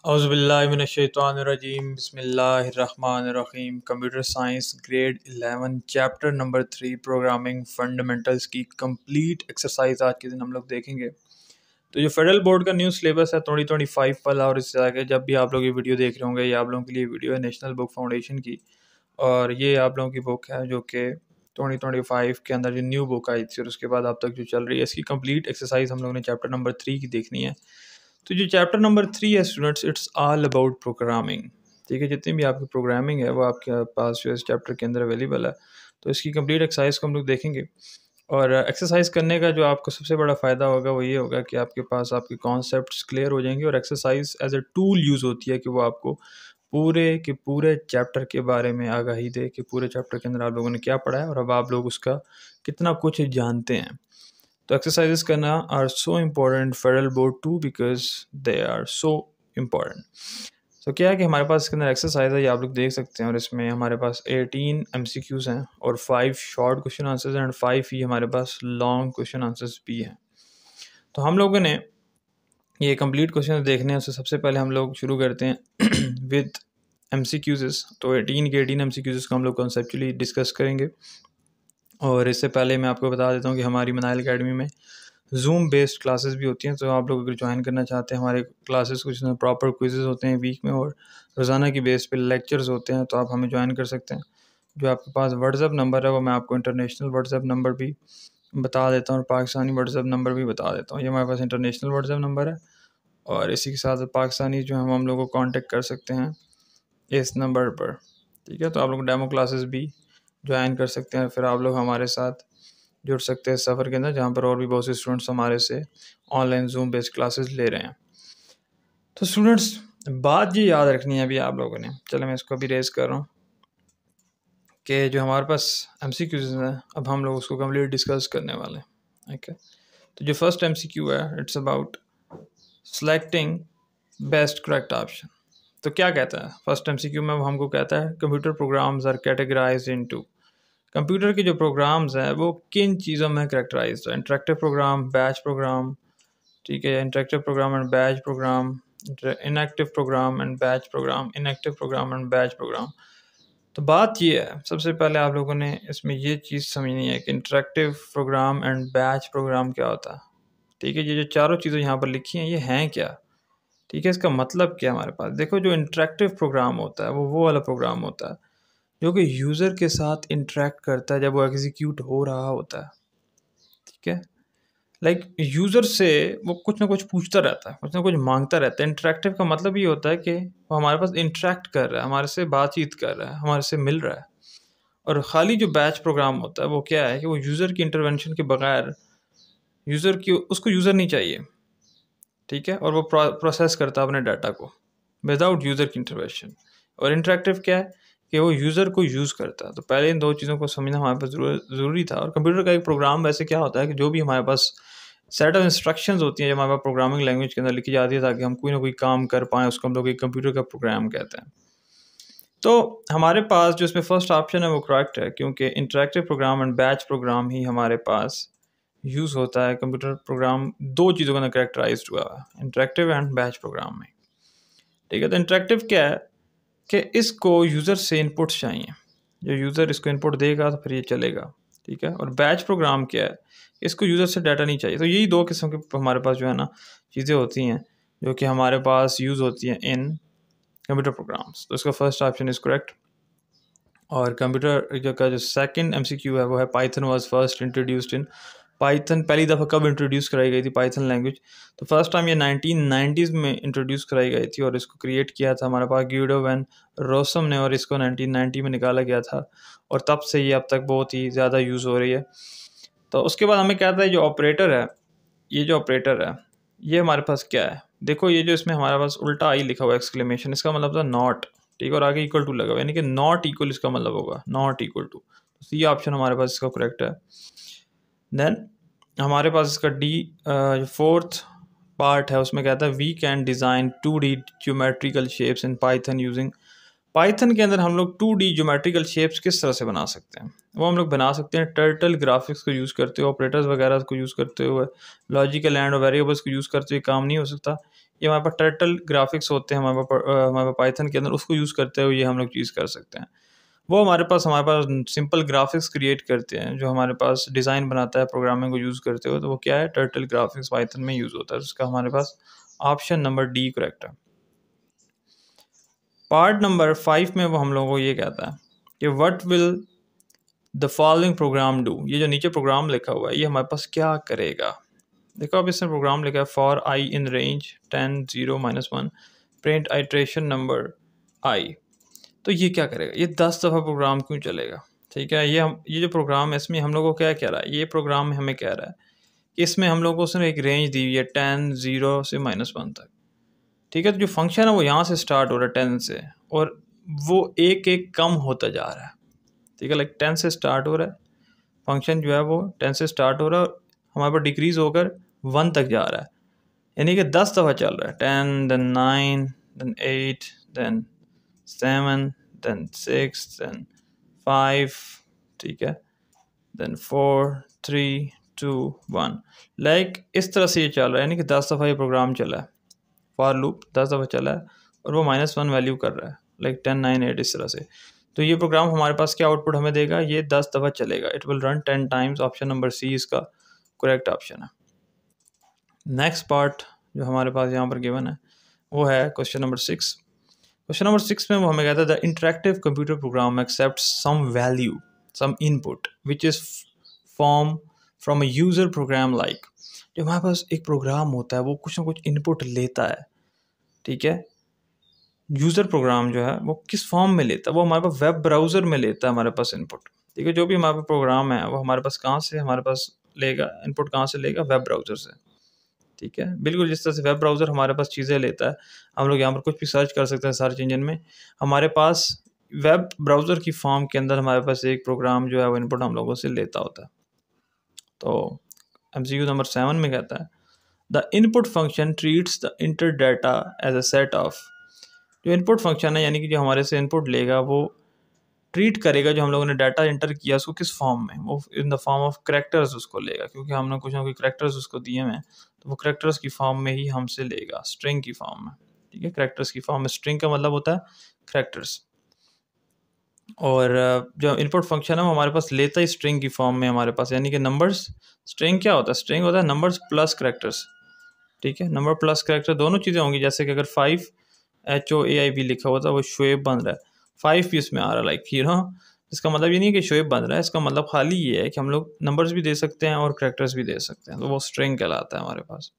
औज़ुबिल्लाहिमिनश्शैतानिर्रजीम बिस्मिल्लाहिर्रहमानिर्रहीम। Computer science grade 11 chapter number 3 programming fundamentals की complete exercise आज के दिन हम लोग देखेंगे। तो जो फेडरल बोर्ड का न्यू सिलेबस है 2025 वाला, और इससे आगे जब भी आप लोग ये वीडियो देख रहे होंगे, ये आप लोगों के लिए वीडियो है नेशनल बुक फाउंडेशन की, और ये आप लोगों की बुक है जो कि 2025 के अंदर जो न्यू बुक आई थी और उसके बाद अब तक जो चल रही है, इसकी कंप्लीट एक्सरसाइज हम लोगों ने चैप्टर नंबर 3 की देखनी है। तो जो चैप्टर नंबर 3 है students, it's all about programming. ठीक है, जितनी भी आपकी प्रोग्रामिंग है वो आपके पास जो इस चैप्टर के अंदर अवेलेबल है। तो इसकी कंप्लीट एक्सरसाइज को हम लोग देखेंगे, और एक्सरसाइज करने का जो आपको सबसे बड़ा फ़ायदा होगा वो ये होगा कि आपके पास आपके कॉन्सेप्ट्स क्लियर हो जाएंगे, और exercise as a tool use होती है कि वो आपको पूरे के पूरे चैप्टर के बारे में आगाही दे कि पूरे चैप्टर के अंदर आप लोगों ने क्या पढ़ा है और अब आप लोग उसका कितना कुछ जानते हैं। तो एक्सरसाइजेस करना are so important federal board too, because they are so important. तो क्या है कि हमारे पास इसके अंदर एक्सरसाइज है, ये आप लोग देख सकते हैं, और इसमें हमारे पास 18 MCQs हैं और 5 शॉर्ट क्वेश्चन आंसर्स एंड 5 ही हमारे पास लॉन्ग क्वेश्चन आंसर्स भी हैं। तो हम लोगों ने ये कंप्लीट क्वेश्चन देखने हैं, उससे सबसे पहले हम लोग शुरू करते हैं विद MCQs। तो 18 के 18 MCQs को हम लोग कॉन्सेप्चुअली डिस्कस करेंगे। और इससे पहले मैं आपको बता देता हूँ कि हमारी मनाइल अकेडमी में जूम बेस्ड क्लासेस भी होती हैं। तो आप लोग अगर ज्वाइन करना चाहते हैं हमारे क्लासेस, कुछ प्रॉपर क्विजेज़ होते हैं वीक में, और रोज़ाना की बेस पे लेक्चर्स होते हैं, तो आप हमें ज्वाइन कर सकते हैं। जो आपके पास व्हाट्सएप नंबर है वो मैं आपको इंटरनेशनल व्हाट्सएप नंबर भी बता देता हूँ और पाकिस्तानी व्हाट्सएप नंबर भी बता देता हूँ। ये हमारे पास इंटरनेशनल व्हाट्सएप नंबर है, और इसी के साथ पाकिस्तानी जो हम लोग को कॉन्टेक्ट कर सकते हैं इस नंबर पर। ठीक है, तो आप लोग डेमो क्लासेस भी ज्वाइन कर सकते हैं, फिर आप लोग हमारे साथ जुड़ सकते हैं सफ़र के अंदर, जहाँ पर और भी बहुत से स्टूडेंट्स हमारे से ऑनलाइन जूम बेस्ड क्लासेस ले रहे हैं। तो स्टूडेंट्स, बात ये याद रखनी है अभी आप लोगों ने, चलो मैं इसको अभी रेज कर रहा हूँ कि जो हमारे पास MCQs हैं अब हम लोग उसको कंप्लीट डिस्कस करने वाले हैं। ओके, तो जो फर्स्ट MCQ है it's about selecting best correct option. तो क्या कहता है फर्स्ट MCQ में, वो हमको कहता है computer programs are categorized into, computer के जो प्रोग्राम्स हैं वो किन चीज़ों में करेक्टराइज है। इंटरेक्टिव प्रोग्राम, बैच प्रोग्राम, ठीक है, interactive program and batch program, inactive program and batch program, inactive program and batch program. तो बात ये है, सबसे पहले आप लोगों ने इसमें ये चीज़ समझनी है कि interactive program and batch program क्या होता है। ठीक है, ये जो चारों चीज़ें यहाँ पर लिखी हैं ये हैं क्या, ठीक है, इसका मतलब क्या है हमारे पास। देखो, जो इंटरेक्टिव प्रोग्राम होता है वो वाला प्रोग्राम होता है जो कि यूज़र के साथ इंटरेक्ट करता है जब वो एग्जीक्यूट हो रहा होता है। ठीक है, लाइक यूज़र से वो कुछ ना कुछ पूछता रहता है, कुछ ना कुछ मांगता रहता है। इंटरेक्टिव का मतलब ये होता है कि वो हमारे पास इंटरेक्ट कर रहा है, हमारे से बातचीत कर रहा है, हमारे से मिल रहा है। और ख़ाली जो बैच प्रोग्राम होता है वो क्या है कि वो यूज़र की इंटरवेंशन के बगैर, यूज़र की उसको यूज़र नहीं चाहिए, ठीक है, और वो प्रोसेस करता है अपने डाटा को विदाउट यूज़र की इंटरवेंशन। और इंटरेक्टिव क्या है कि वो यूज़र को यूज़ करता है। तो पहले इन दो चीज़ों को समझना हमारे पास ज़रूरी था। और कंप्यूटर का एक प्रोग्राम वैसे क्या होता है कि जो भी हमारे पास सेट ऑफ इंस्ट्रक्शंस होती हैं जो हमारे पास प्रोग्रामिंग लैंग्वेज के अंदर लिखी जाती है ताकि हम कोई ना कोई काम कर पाएँ, उसको हम लोग एक कंप्यूटर का प्रोग्राम कहते हैं। तो हमारे पास जो इसमें फर्स्ट ऑप्शन है वो करेक्ट है, क्योंकि interactive program and batch program ही हमारे पास यूज़ होता है। कंप्यूटर प्रोग्राम दो चीज़ों का कैरेक्टराइज हुआ है, इंटरेक्टिव एंड बैच प्रोग्राम में। ठीक है, तो इंटरेक्टिव क्या है कि इसको यूज़र से इनपुट्स चाहिए, जो यूज़र इसको इनपुट देगा तो फिर ये चलेगा। ठीक है, और बैच प्रोग्राम क्या है, इसको यूज़र से डाटा नहीं चाहिए। तो यही दो किस्म के हमारे पास जो है ना चीज़ें होती हैं जो कि हमारे पास यूज़ होती हैं इन कंप्यूटर प्रोग्राम्स। तो इसका फर्स्ट ऑप्शन इज़ करेक्ट। और कंप्यूटर का जो सेकंड MCQ है वो है Python was first introduced in, Python पहली दफ़ा कब इंट्रोड्यूस कराई गई थी पाइथन लैंग्वेज। तो फर्स्ट टाइम ये 1990s में इंट्रोड्यूस कराई गई थी, और इसको क्रिएट किया था हमारे पास ग्यूडो वैन रोसम ने, और इसको 1990 में निकाला गया था, और तब से ये अब तक बहुत ही ज़्यादा यूज़ हो रही है। तो उसके बाद हमें कहता है जो ऑपरेटर है, ये जो ऑपरेटर है ये हमारे पास क्या है। देखो, ये जो इसमें हमारे पास उल्टा आई लिखा हुआ एक्सक्लेमेशन, इसका मतलब था नॉट, ठीक है, और आगे इक्वल टू लगा हुआ, यानी कि नॉट इक्वल इसका मतलब होगा नॉट इक्वल टू। तो सी ऑप्शन हमारे पास इसका करेक्ट है। देन हमारे पास इसका डी फोर्थ पार्ट है, उसमें कहता है we can design 2D geometrical shapes in Python using, Python के अंदर हम लोग 2D ज्योमेट्रिकल शेप्स किस तरह से बना सकते हैं। वो हम लोग बना सकते हैं टर्टल ग्राफिक्स को यूज़ करते हुए, ऑपरेटर्स वगैरह को यूज़ करते हुए, लॉजिकल एंड और वेरिएबल्स को यूज़ करते हुए काम नहीं हो सकता। ये हमारे पास टर्टल ग्राफिक्स होते हैं हमारे पास पाइथन के अंदर, उसको यूज़ करते हुए ये हम लोग चीज़ कर सकते हैं। वो हमारे पास सिंपल ग्राफिक्स क्रिएट करते हैं, जो हमारे पास डिज़ाइन बनाता है प्रोग्रामिंग को यूज़ करते हुए, तो वो क्या है, टर्टल ग्राफिक्स पाइथन में यूज़ होता है। उसका हमारे पास ऑप्शन नंबर डी करेक्ट है। पार्ट नंबर 5 में वो हम लोगों को ये कहता है कि what will the following programme do. ये जो नीचे प्रोग्राम लिखा हुआ है ये हमारे पास क्या करेगा। देखो अब इसमें प्रोग्राम लिखा है for I in range 10 0 -1 print iteration number I. तो ये क्या करेगा, ये 10 दफ़ा प्रोग्राम क्यों चलेगा। ठीक है, ये जो प्रोग्राम है इसमें हम लोग को क्या कह रहा है, ये प्रोग्राम हमें कह रहा है कि इसमें हम लोग को उसने एक रेंज दी हुई है 10 0 से -1 तक। ठीक है, तो जो फंक्शन है वो यहाँ से स्टार्ट हो रहा है 10 से, और वो एक एक कम होता जा रहा है। ठीक है, लाइक 10 से स्टार्ट हो रहा है फंक्शन, जो है वो 10 से स्टार्ट हो रहा है और हमारे पास डिक्रीज होकर 1 तक जा रहा है, यानी कि 10 दफ़ा चल रहा है। 10 then 9 then 8 then 7 then 6 then 5, ठीक है, then 4 3 2 1, लाइक इस तरह से ये चल रहा है, यानी कि 10 दफ़ा ये प्रोग्राम चला है, फॉर लूप 10 दफ़ा चला है और वो -1 वैल्यू कर रहा है, लाइक 10 9 8 इस तरह से। तो ये प्रोग्राम हमारे पास क्या आउटपुट हमें देगा, ये 10 दफ़ा चलेगा, it will run 10 times. Option number C इसका करेक्ट ऑप्शन है। नेक्स्ट पार्ट जो हमारे पास यहाँ पर गिवन है वो है क्वेश्चन नंबर 6। क्वेश्चन नंबर 6 में वो हमें कहता है the interactive computer program accept some value some input which is form from a user program like. जो हमारे पास एक प्रोग्राम होता है वो कुछ ना कुछ इनपुट लेता है। ठीक है, यूज़र प्रोग्राम जो है वो किस फॉर्म में लेता है, वो हमारे पास वेब ब्राउज़र में लेता है हमारे पास इनपुट। ठीक है, जो भी हमारे पास प्रोग्राम है वो हमारे पास कहाँ से हमारे पास लेगा इनपुट, कहाँ से लेगा, वेब ब्राउज़र से। ठीक है, बिल्कुल जिस तरह से वेब ब्राउज़र हमारे पास चीज़ें लेता है, हम लोग यहाँ पर कुछ भी सर्च कर सकते हैं सर्च इंजन में, हमारे पास वेब ब्राउज़र की फॉर्म के अंदर हमारे पास एक प्रोग्राम जो है वो इनपुट हम लोगों से लेता होता है। तो MCQ नंबर 7 में कहता है the input function treats the enter data as a set of. जो इनपुट फंक्शन है यानी कि जो हमारे से इनपुट लेगा वो ट्रीट करेगा जो हम लोगों ने डाटा इंटर किया उसको किस फॉर्म में, वो in the form of characters उसको लेगा, क्योंकि हमने कुछ ना कुछ करेक्टर्स उसको दिए हैं, तो वो करेक्टर्स की फॉर्म में ही हमसे लेगा, स्ट्रिंग की फॉर्म में। ठीक है, करेक्टर्स की फॉर्म में, स्ट्रिंग का मतलब होता है करेक्टर्स, और जो इनपुट फंक्शन है वो हमारे पास लेता है स्ट्रिंग की फॉर्म में हमारे पास, यानी कि नंबर्स। स्ट्रिंग क्या होता है, स्ट्रिंग होता है नंबर्स प्लस करेक्टर्स। ठीक है, नंबर प्लस करेक्टर दोनों चीज़ें होंगी, जैसे कि अगर 5 HOAIB लिखा हुआ था वो शोएब बन रहा है, 5 भी इसमें आ रहा है, लाइक इसका मतलब ये नहीं है कि शोएब बन रहा है, इसका मतलब खाली ये है कि हम लोग नंबर्स भी दे सकते हैं और करेक्टर्स भी दे सकते हैं, तो वो स्ट्रिंग कहलाता है हमारे पास।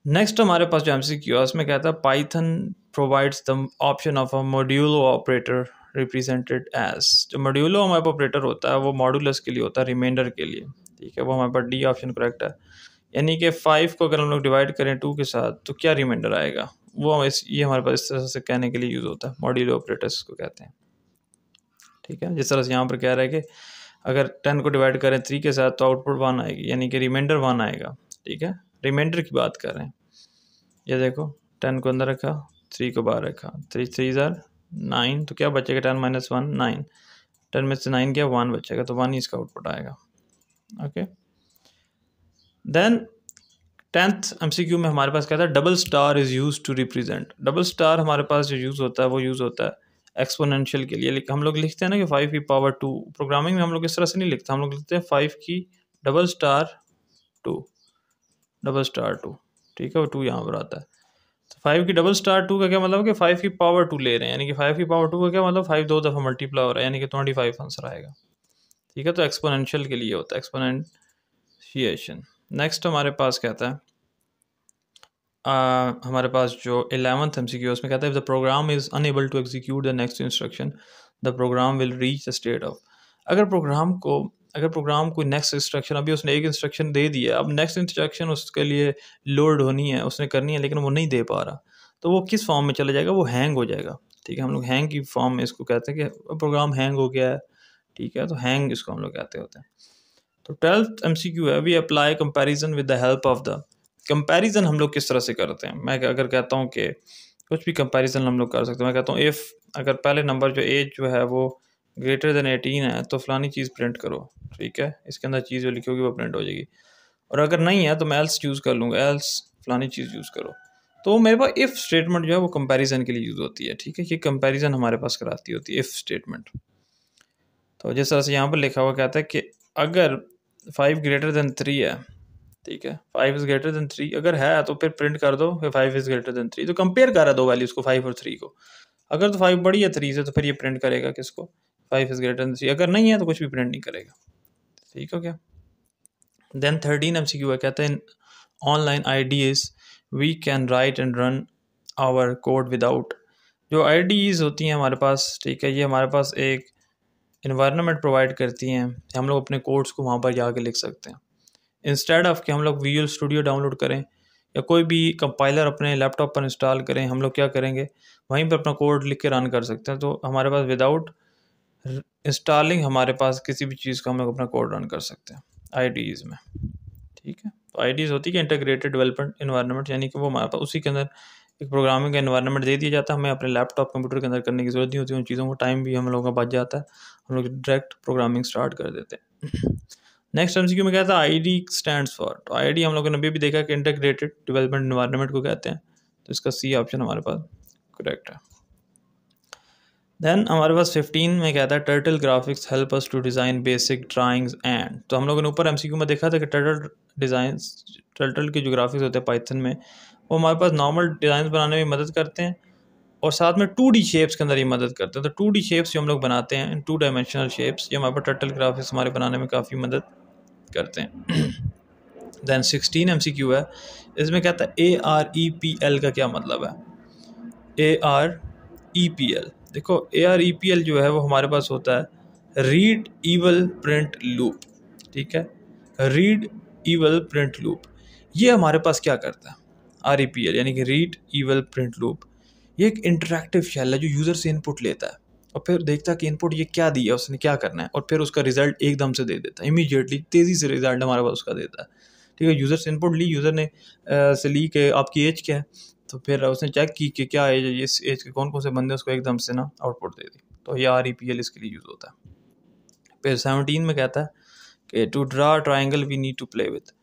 नेक्स्ट हमारे पास जो MCQ है उसमें कहता है Python provides the option of a modulo operator represented as. जो मॉड्यूलो हमारे पास ऑपरेटर होता है वो मॉडुलस के लिए होता है, रिमाइंडर के लिए। ठीक है, वो हमारे पास डी ऑप्शन करेक्ट है, यानी कि 5 को अगर हम लोग डिवाइड करें 2 के साथ तो क्या रिमाइंडर आएगा, वो ये हमारे पास इस तरह से कहने के लिए यूज़ होता है, मॉड्यूलो ऑपरेटर्स को कहते हैं। ठीक है, जिस तरह से यहाँ पर कह रहा है कि अगर 10 को डिवाइड करें 3 के साथ तो आउटपुट 1 आएगी, यानी कि रिमाइंडर 1 आएगा। ठीक है, रिमाइंडर की बात कर रहे हैं। ये देखो 10 को अंदर रखा, 3 को बाहर रखा, 3 3 9, तो क्या बचेगा, 10 - 1 9, 10 में से 9 गया 1 बचेगा, तो 1 ही इसका आउटपुट आएगा। ओके, देन 10th MCQ में हमारे पास कहता है double star is use to represent. Double star हमारे पास जो यूज़ होता है वो यूज़ होता है एक्सपोनेंशियल के लिए। हम लोग लिखते हैं ना कि 5 की पावर 2, प्रोग्रामिंग में हम लोग इस तरह से नहीं लिखते, हम लोग लिखते हैं 5 की डबल स्टार 2, डबल स्टार 2। ठीक है, वो 2 यहाँ पर आता है, तो 5 की डबल स्टार 2 का क्या मतलब है कि 5 की पावर 2 ले रहे हैं, यानी कि 5 की पावर 2 का क्या मतलब 5 2 दफ़ा मल्टीप्लाई हो रहा है, यानी कि 25 आंसर आएगा। ठीक है, तो एक्सपोनेंशियल के लिए होता है एक्सपोनेंशिएशन। नेक्स्ट हमारे पास कहता है हमारे पास जो 11th MCQ उसमें कहता है the program is unable to execute the next instruction the program will reach the state of. अगर प्रोग्राम को नेक्स्ट इंस्ट्रक्शन, अभी उसने एक इंस्ट्रक्शन दे दिया, अब नेक्स्ट इंस्ट्रक्शन उसके लिए लोड होनी है, उसने करनी है, लेकिन वो नहीं दे पा रहा, तो वो किस फॉर्म में चला जाएगा, वो हैंग हो जाएगा। ठीक है, हम लोग हैंग की फॉर्म में इसको कहते हैं कि प्रोग्राम हैंग हो गया है। ठीक है, तो हैंग इसको हम लोग कहते होते हैं। तो 12th MCQ है we apply comparison with the help of the. Comparison हम लोग किस तरह से करते हैं, मैं अगर कहता हूँ कि कुछ भी कंपैरिजन हम लोग कर सकते हैं, मैं कहता हूँ इफ़ अगर पहले नंबर जो एज जो है वो ग्रेटर देन 18 है तो फलानी चीज़ प्रिंट करो। ठीक है, इसके अंदर चीज़ जो लिखी होगी वो प्रिंट हो जाएगी, और अगर नहीं है तो मैं एल्स चूज़ कर लूँगा, एल्स फलानी चीज़ यूज़ करो। तो मेरे पास इफ़ स्टेटमेंट जो है वो कंपैरिजन के लिए यूज़ होती है, ठीक है। ये कंपैरिजन हमारे पास कराती होती है इफ़ स्टेटमेंट। तो जिस तरह से यहाँ पर लिखा हुआ कहता है कि अगर 5 ग्रेटर देन 3 है, ठीक है, 5 इज़ ग्रेटर देन 3 अगर है तो फिर प्रिंट कर दो कि 5 इज़ ग्रेटर देन 3। तो कंपेयर कर रहा है दो वैल्यूज़ को, 5 और 3 को। अगर तो 5 बड़ी है 3 से तो फिर ये प्रिंट करेगा किसको, 5 इज़ ग्रेटर देन 3। अगर नहीं है तो कुछ भी प्रिंट नहीं करेगा, ठीक हो गया। देन 13 MCQ है, कहते हैं online IDEs we can write and run our code without. जो IDEs होती हैं हमारे पास, ठीक है, ये हमारे पास एक इन्वायरमेंट प्रोवाइड करती हैं, हम लोग अपने कोड्स को वहाँ पर जाके लिख सकते हैं। इंस्टेड ऑफ कि हम लोग विजुअल स्टूडियो डाउनलोड करें या कोई भी कंपाइलर अपने लैपटॉप पर इंस्टॉल करें, हम लोग क्या करेंगे, वहीं पर अपना कोड लिख के रन कर सकते हैं। तो हमारे पास विदाउट इंस्टॉलिंग हमारे पास किसी भी चीज़ का हम लोग अपना कोड रन कर सकते हैं IDEs में, ठीक है। तो IDEs होती है इंटीग्रेटेड डेवलपमेंट इन्वायरमेंट, यानी कि वो हमारे पास उसी के अंदर एक प्रोग्रामिंग का इन्वायरमेंट दे दिया जाता है, हमें अपने लैपटॉप कंप्यूटर के अंदर करने की जरूरत नहीं होती उन चीज़ों को, टाइम भी हम लोगों का बच जाता है, हम लोग डायरेक्ट प्रोग्रामिंग स्टार्ट कर देते हैं। नेक्स्ट MCQ में कहता है ID स्टैंड्स फॉर। तो ID हम लोगों ने अभी भी देखा कि इंटीग्रेटेड डेवलपमेंट इन्वायरमेंट को कहते हैं, तो इसका C ऑप्शन हमारे पास करेक्ट है। देन हमारे पास 15 में कहता है turtle graphics help us to design basic drawings and. तो हम लोगों ने ऊपर MCQ में देखा था कि टर्टल के जो ग्राफिक्स होते हैं पाइथन में, वो हमारे पास नॉर्मल डिज़ाइन बनाने में मदद करते हैं और साथ में 2D शेप्स के अंदर ये मदद करते हैं। तो 2D शेप्स जो हम लोग बनाते हैं, 2 डायमेंशनल शेप्स, ये हमारे पास टर्टल ग्राफिक्स हमारे बनाने में काफ़ी मदद करते हैं। देन 16 MCQ है, इसमें कहता है AREPL का क्या मतलब है। AREPL, देखो AREPL जो है वो हमारे पास होता है रीड इवल प्रिंट लूप, ठीक है, रीड इवल प्रिंट लूप। ये हमारे पास क्या करता है, REPL यानी कि रीड इवल प्रिंट लूप, ये एक इंटरैक्टिव शेल है जो यूज़र से इनपुट लेता है और फिर देखता है कि इनपुट ये क्या दिया, उसने क्या करना है, और फिर उसका रिजल्ट एकदम से दे देता है, इमीडिएटली तेज़ी से रिजल्ट हमारे पास उसका देता है, ठीक है। यूज़र से इनपुट ली, यूज़र ने से ली कि आपकी एज क्या है, तो फिर उसने चेक की कि क्या एज है, इस एज के कौन कौन से बंदे, उसको एकदम से ना आउटपुट दे दी। तो ये REPL इसके लिए यूज़ होता है। फिर 17 में कहता है कि to draw triangle we need to play with.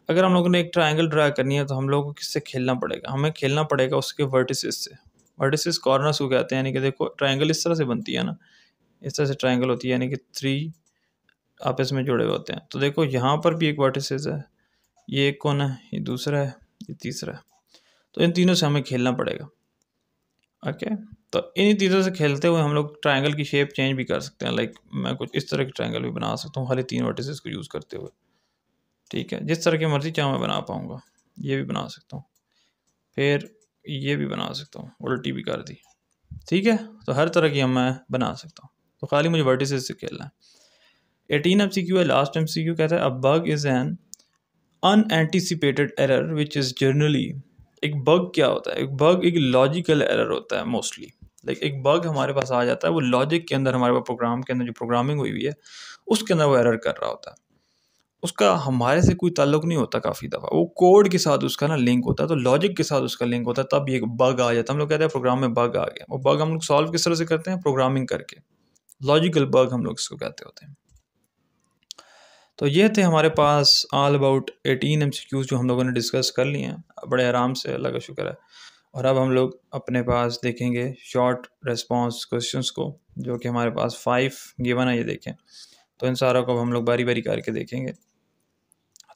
अगर हम लोगों ने एक ट्राइंगल ड्रा करनी है तो हम लोगों को किससे खेलना पड़ेगा, हमें खेलना पड़ेगा उसके वर्टिसेस से। वर्टिसेस कॉर्नर्स को कहते हैं, यानी कि देखो ट्राइंगल इस तरह से बनती है ना, इस तरह से ट्राइंगल होती है, यानी कि 3 आपस में जुड़े होते हैं। तो देखो यहाँ पर भी एक वर्टिसेस है, ये एक कौन है, ये दूसरा है, ये तीसरा है। तो इन तीनों से हमें खेलना पड़ेगा, ओके। तो इन तीनों से खेलते हुए हम लोग ट्राइंगल की शेप चेंज भी कर सकते हैं। लाइक मैं कुछ इस तरह की ट्राइंगल भी बना सकता हूँ खाली 3 वर्टिसेस को यूज़ करते हुए, ठीक है। जिस तरह की मर्जी चाहे मैं बना पाऊँगा, ये भी बना सकता हूँ, फिर ये भी बना सकता हूँ, उल्टी भी कर दी, ठीक है। तो हर तरह की मैं बना सकता हूँ, तो खाली मुझे वर्टिसेस से खेलना है। 18 MCQ है, लास्ट MCQ कहता है a bug is an unanticipated error which is generally. एक बग क्या होता है, एक बग एक लॉजिकल एरर होता है मोस्टली। लाइक एक बग हमारे पास आ जाता है, वो लॉजिक के अंदर, हमारे पास प्रोग्राम के अंदर जो प्रोग्रामिंग हुई हुई है उसके अंदर वो एरर कर रहा होता है, उसका हमारे से कोई ताल्लुक नहीं होता, काफ़ी दफ़ा वो कोड के साथ उसका ना लिंक होता है, तो लॉजिक के साथ उसका लिंक होता है, तब ये बग आ जाता है। हम लोग कहते हैं प्रोग्राम में बग आ गया। वो बग हम लोग सॉल्व किस तरह से करते हैं, प्रोग्रामिंग करके, लॉजिकल बग हम लोग इसको कहते होते हैं। तो ये थे हमारे पास ऑल अबाउट 18 MCQs जो हम लोगों ने डिस्कस कर लिए हैं बड़े आराम से, अल्लाह का शुक्र है। और अब हम लोग अपने पास देखेंगे शॉर्ट रेस्पॉन्स क्वेश्चंस को, जो कि हमारे पास 5 गिवन है, ये देखें। तो इन सारों को हम लोग बारी बारी करके देखेंगे।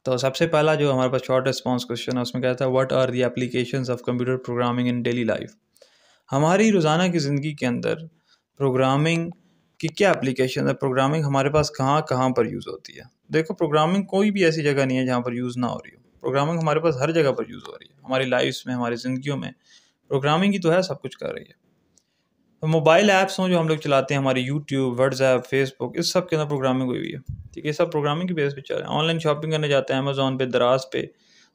तो सबसे पहला जो हमारे पास शॉर्ट रिस्पॉन्स क्वेश्चन है उसमें कहता है what are the applications of computer programming in daily life. हमारी रोज़ाना की ज़िंदगी के अंदर प्रोग्रामिंग की क्या एप्लीकेशन है, प्रोग्रामिंग हमारे पास कहाँ कहाँ पर यूज़ होती है। देखो प्रोग्रामिंग कोई भी ऐसी जगह नहीं है जहाँ पर यूज़ ना हो रही हो, प्रोग्रामिंग हमारे पास हर जगह पर यूज़ हो रही है, हमारी लाइफ्स में, हमारी ज़िंदगियों में प्रोग्रामिंग ही तो है, सब कुछ कर रही है। तो मोबाइल ऐप्स हों जो हम लोग चलाते हैं, हमारे यूट्यूब, व्हाट्सएप, फेसबुक, इस सब के अंदर प्रोग्रामिंग हुई हुई है, ठीक है। सब प्रोग्रामिंग की बेस पे चल रहे हैं। ऑनलाइन शॉपिंग करने जाते हैं अमेज़ॉन पे, दराज पे,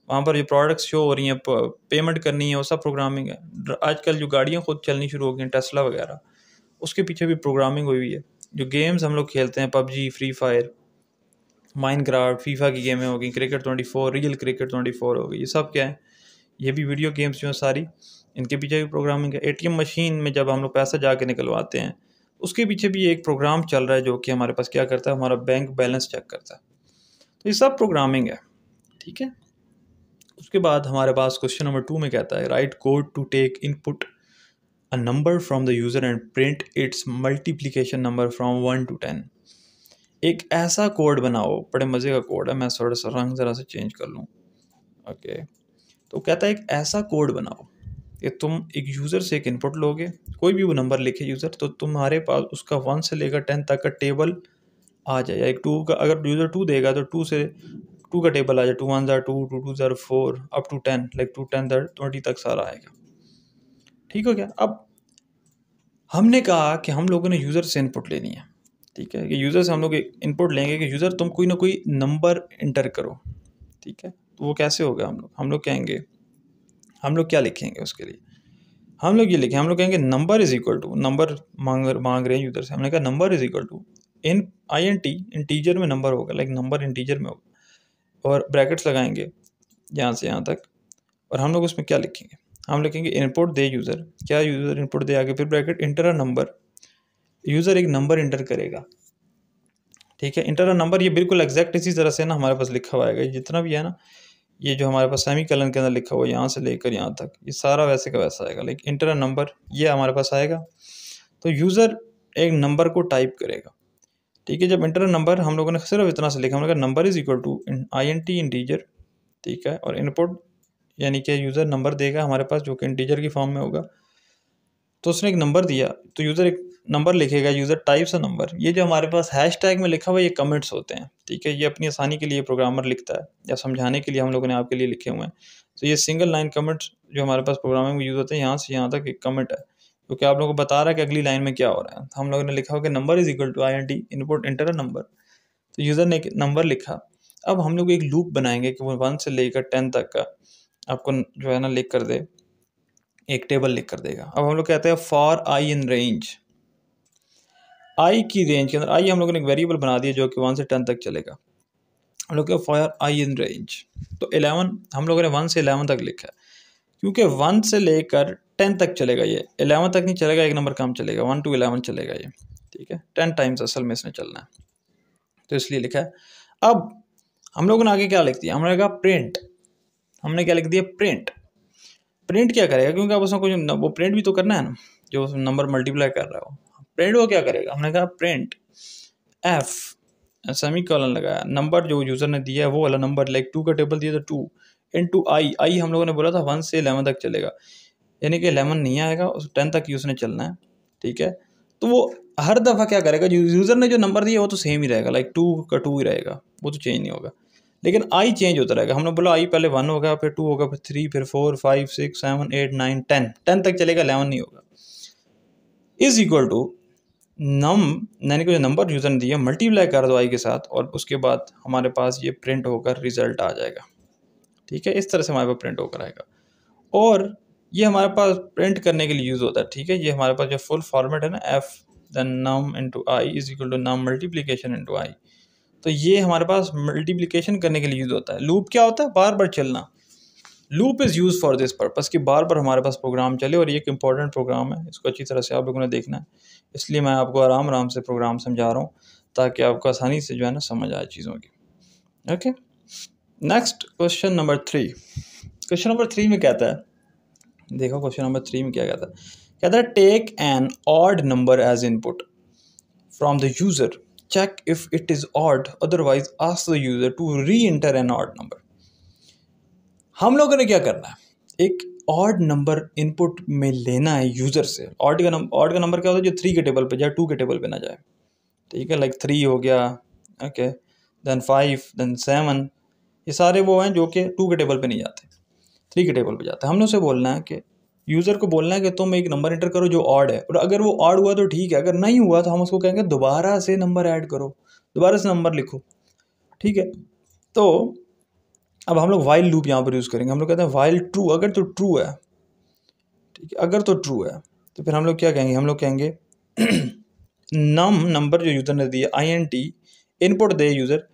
वहाँ पर जो प्रोडक्ट्स शो हो रही हैं, पेमेंट करनी है, वो सब प्रोग्रामिंग है। आजकल जो गाड़ियाँ खुद चलनी शुरू हो गई हैं, टेस्ला वगैरह, उसके पीछे भी प्रोग्रामिंग हुई हुई है। जो गेम्स हम लोग खेलते हैं, PUBG, free fire, Minecraft, FIFA की गेमें हो गई, क्रिकेट 24, रियल क्रिकेट 24 हो गई, ये सब क्या है, ये भी वीडियो गेम्स जो हैं सारी, इनके पीछे भी प्रोग्रामिंग है। ATM मशीन में जब हम लोग पैसा जाके निकलवाते हैं, उसके पीछे भी एक प्रोग्राम चल रहा है जो कि हमारे पास क्या करता है, हमारा बैंक बैलेंस चेक करता है। तो ये सब प्रोग्रामिंग है, ठीक है। उसके बाद हमारे पास क्वेश्चन नंबर 2 में कहता है write code to take input a number from the user and print its multiplication number from 1 to 10। एक ऐसा कोड बनाओ, बड़े मज़े का कोड है, मैं थोड़ा सा रंग ज़रा से चेंज कर लूँ। ओके, तो कहता है एक ऐसा कोड बनाओ कि तुम एक यूज़र से एक इनपुट लोगे, कोई भी वो नंबर लिखे यूज़र, तो तुम्हारे पास उसका 1 से लेकर 10 तक का टेबल आ जाए। एक 2 का अगर यूज़र 2 देगा तो 2 का टेबल आ जाए, 2 1 2, 2 2 4 अप टू 10, लाइक 2 10 20 तक सारा आएगा। ठीक हो गया। अब हमने कहा कि हम लोगों ने यूज़र से इनपुट लेनी है। ठीक है, कि यूज़र से हम लोग इनपुट लेंगे कि यूज़र तुम कोई ना कोई नंबर इंटर करो। ठीक है, तो वो कैसे होगा? हम लोग कहेंगे, हम लोग क्या लिखेंगे उसके लिए? हम लोग ये लिखें, हम लोग कहेंगे number is equal to, number मांग रहे हैं यूज़र से, हमने कहा number is equal to in INT, integer में नंबर होगा, लाइक नंबर इंटीजर में होगा, और ब्रैकेट्स लगाएंगे यहाँ से यहाँ तक, और हम लोग उसमें क्या लिखेंगे? हम लिखेंगे इनपुट दे यूज़र, क्या यूज़र इनपुट दे, आगे फिर bracket inter a number, user एक नंबर इंटर करेगा। ठीक है, इंटर अ नंबर, ये बिल्कुल एग्जैक्ट इसी तरह से ना हमारे पास लिखा हुआ है, जितना भी है ना, ये जो हमारे पास सेमी कलन के अंदर लिखा हुआ है यहाँ से लेकर यहाँ तक, ये सारा वैसे का वैसा आएगा, लाइक इंटर अ नंबर, ये हमारे पास आएगा। तो यूज़र एक नंबर को टाइप करेगा। ठीक है, जब इंटर अ नंबर हम लोगों ने सिर्फ इतना से लिखा, हमने कहा number is equal to INT integer. ठीक है, और इनपुट यानी कि यूज़र नंबर देगा हमारे पास जो कि इंटीजर की फॉर्म में होगा। तो उसने एक नंबर दिया, तो यूज़र एक नंबर लिखेगा, यूज़र टाइप्स अ नंबर। ये जो हमारे पास हैश टैग में लिखा हुआ ये कमेंट्स होते हैं। ठीक है, ये अपनी आसानी के लिए प्रोग्रामर लिखता है या समझाने के लिए हम लोगों ने आपके लिए लिखे हुए हैं। तो ये सिंगल लाइन कमेंट्स जो हमारे पास प्रोग्रामिंग में यूज़ होते हैं, यहाँ से यहाँ तक एक कमेंट है क्योंकि आप लोगों को बता रहा है कि अगली लाइन में क्या हो रहा है। हम लोगों ने लिखा होगा number is equal to INT input enter a number, तो यूज़र ने एक नंबर लिखा। अब हम लोग एक लूप बनाएंगे कि वो 1 से लेकर 10 तक का आपको जो है ना लिख कर दे, एक टेबल लिख कर देगा। अब हम लोग कहते हैं फॉर आई इन रेंज, आई की रेंज के अंदर, आई हम लोगों ने एक वेरिएबल बना दिया जो कि 1 से 10 तक चलेगा। हम लोग क्या फॉर आई इन रेंज, तो 11 हम लोगों ने 1 से 11 तक लिखा है क्योंकि 1 से लेकर 10 तक चलेगा, ये 11 तक नहीं चलेगा, एक नंबर कम चलेगा, 1 to 11 चलेगा ये। ठीक है, 10 टाइम्स असल में इसने चलना है, तो इसलिए लिखा है। अब हम लोगों ने आगे क्या लिख दिया, हमने कहा प्रिंट, हमने क्या लिख दिया प्रिंट। प्रिंट क्या करेगा, क्योंकि अब उसमें कुछ वो प्रिंट भी तो करना है ना, जो नंबर मल्टीप्लाई कर रहा हो, प्रिंट वो क्या करेगा, हमने कहा प्रिंट एफ, सेमी कॉलन लगाया, नंबर जो यूज़र ने दिया है वो वाला नंबर, लाइक 2 का टेबल दिया तो 2 इंटू आई हम लोगों ने बोला था 1 से 11 तक चलेगा, यानी कि 11 नहीं आएगा, उस 10 तक ही उसने चलना है। ठीक है, तो वो हर दफ़ा क्या करेगा, यूज़र ने जो नंबर दिया वो तो सेम ही रहेगा, लाइक 2 का 2 ही रहेगा, वो तो चेंज नहीं होगा, लेकिन आई चेंज होता रहेगा। हमने बोला आई पहले 1 होगा, फिर 2 होगा, फिर 3, फिर 4 5 6 7 8 9 10 तक चलेगा, 11 नहीं होगा। इज इक्वल टू नम, यानी कि जो नंबर यूज़र ने दिया मल्टीप्लाई कर दो आई के साथ, और उसके बाद हमारे पास ये प्रिंट होकर रिजल्ट आ जाएगा। ठीक है, इस तरह से हमारे पास प्रिंट होकर आएगा, और ये हमारे पास प्रिंट करने के लिए यूज़ होता है। ठीक है, ये हमारे पास जो फुल फॉर्मेट है ना, F then num into I is equal to num multiplication into I, तो ये हमारे पास मल्टीप्लिकेशन करने के लिए यूज़ होता है। लूप क्या होता है, बार बार चलना। Loop is use for this purpose कि बार बार हमारे पास प्रोग्राम चले, और ये एक इंपॉर्टेंट प्रोग्राम है, इसको अच्छी तरह से आप लोगों ने देखना है, इसलिए मैं आपको आराम आराम से प्रोग्राम समझा रहा हूँ ताकि आपको आसानी से जो है ना समझ आए चीज़ों की। Okay, next question number 3। Question number 3 में कहता है, देखो क्वेश्चन नंबर 3 में क्या कहता है take an odd number as input from the user, check if it is odd, otherwise ask the user to reenter an odd number. हम लोगों ने क्या करना है, एक ऑड नंबर इनपुट में लेना है यूज़र से। ऑड का नंबर क्या होता है, जो 3 के टेबल पे जाए, 2 के टेबल पे ना जाए। ठीक है, लाइक 3 हो गया, ओके, देन 5, देन 7, ये सारे वो हैं जो कि 2 के टेबल पे नहीं जाते, 3 के टेबल पे जाते हैं। हमने उसे बोलना है कि यूज़र को बोलना है कि तुम एक नंबर इंटर करो जो ऑड है, और अगर वो ऑड हुआ तो ठीक है, अगर नहीं हुआ तो हम उसको कहेंगे दोबारा से नंबर ऐड करो, दोबारा से नंबर लिखो। ठीक है, तो अब हम लोग वाइल लूप यहाँ पर यूज़ करेंगे। हम लोग कहते हैं वाइल ट्रू, अगर तो ट्रू है, ठीक है, अगर तो ट्रू है तो फिर हम लोग क्या कहेंगे, हम लोग कहेंगे नंबर जो यूज़र ने दिया INT input the user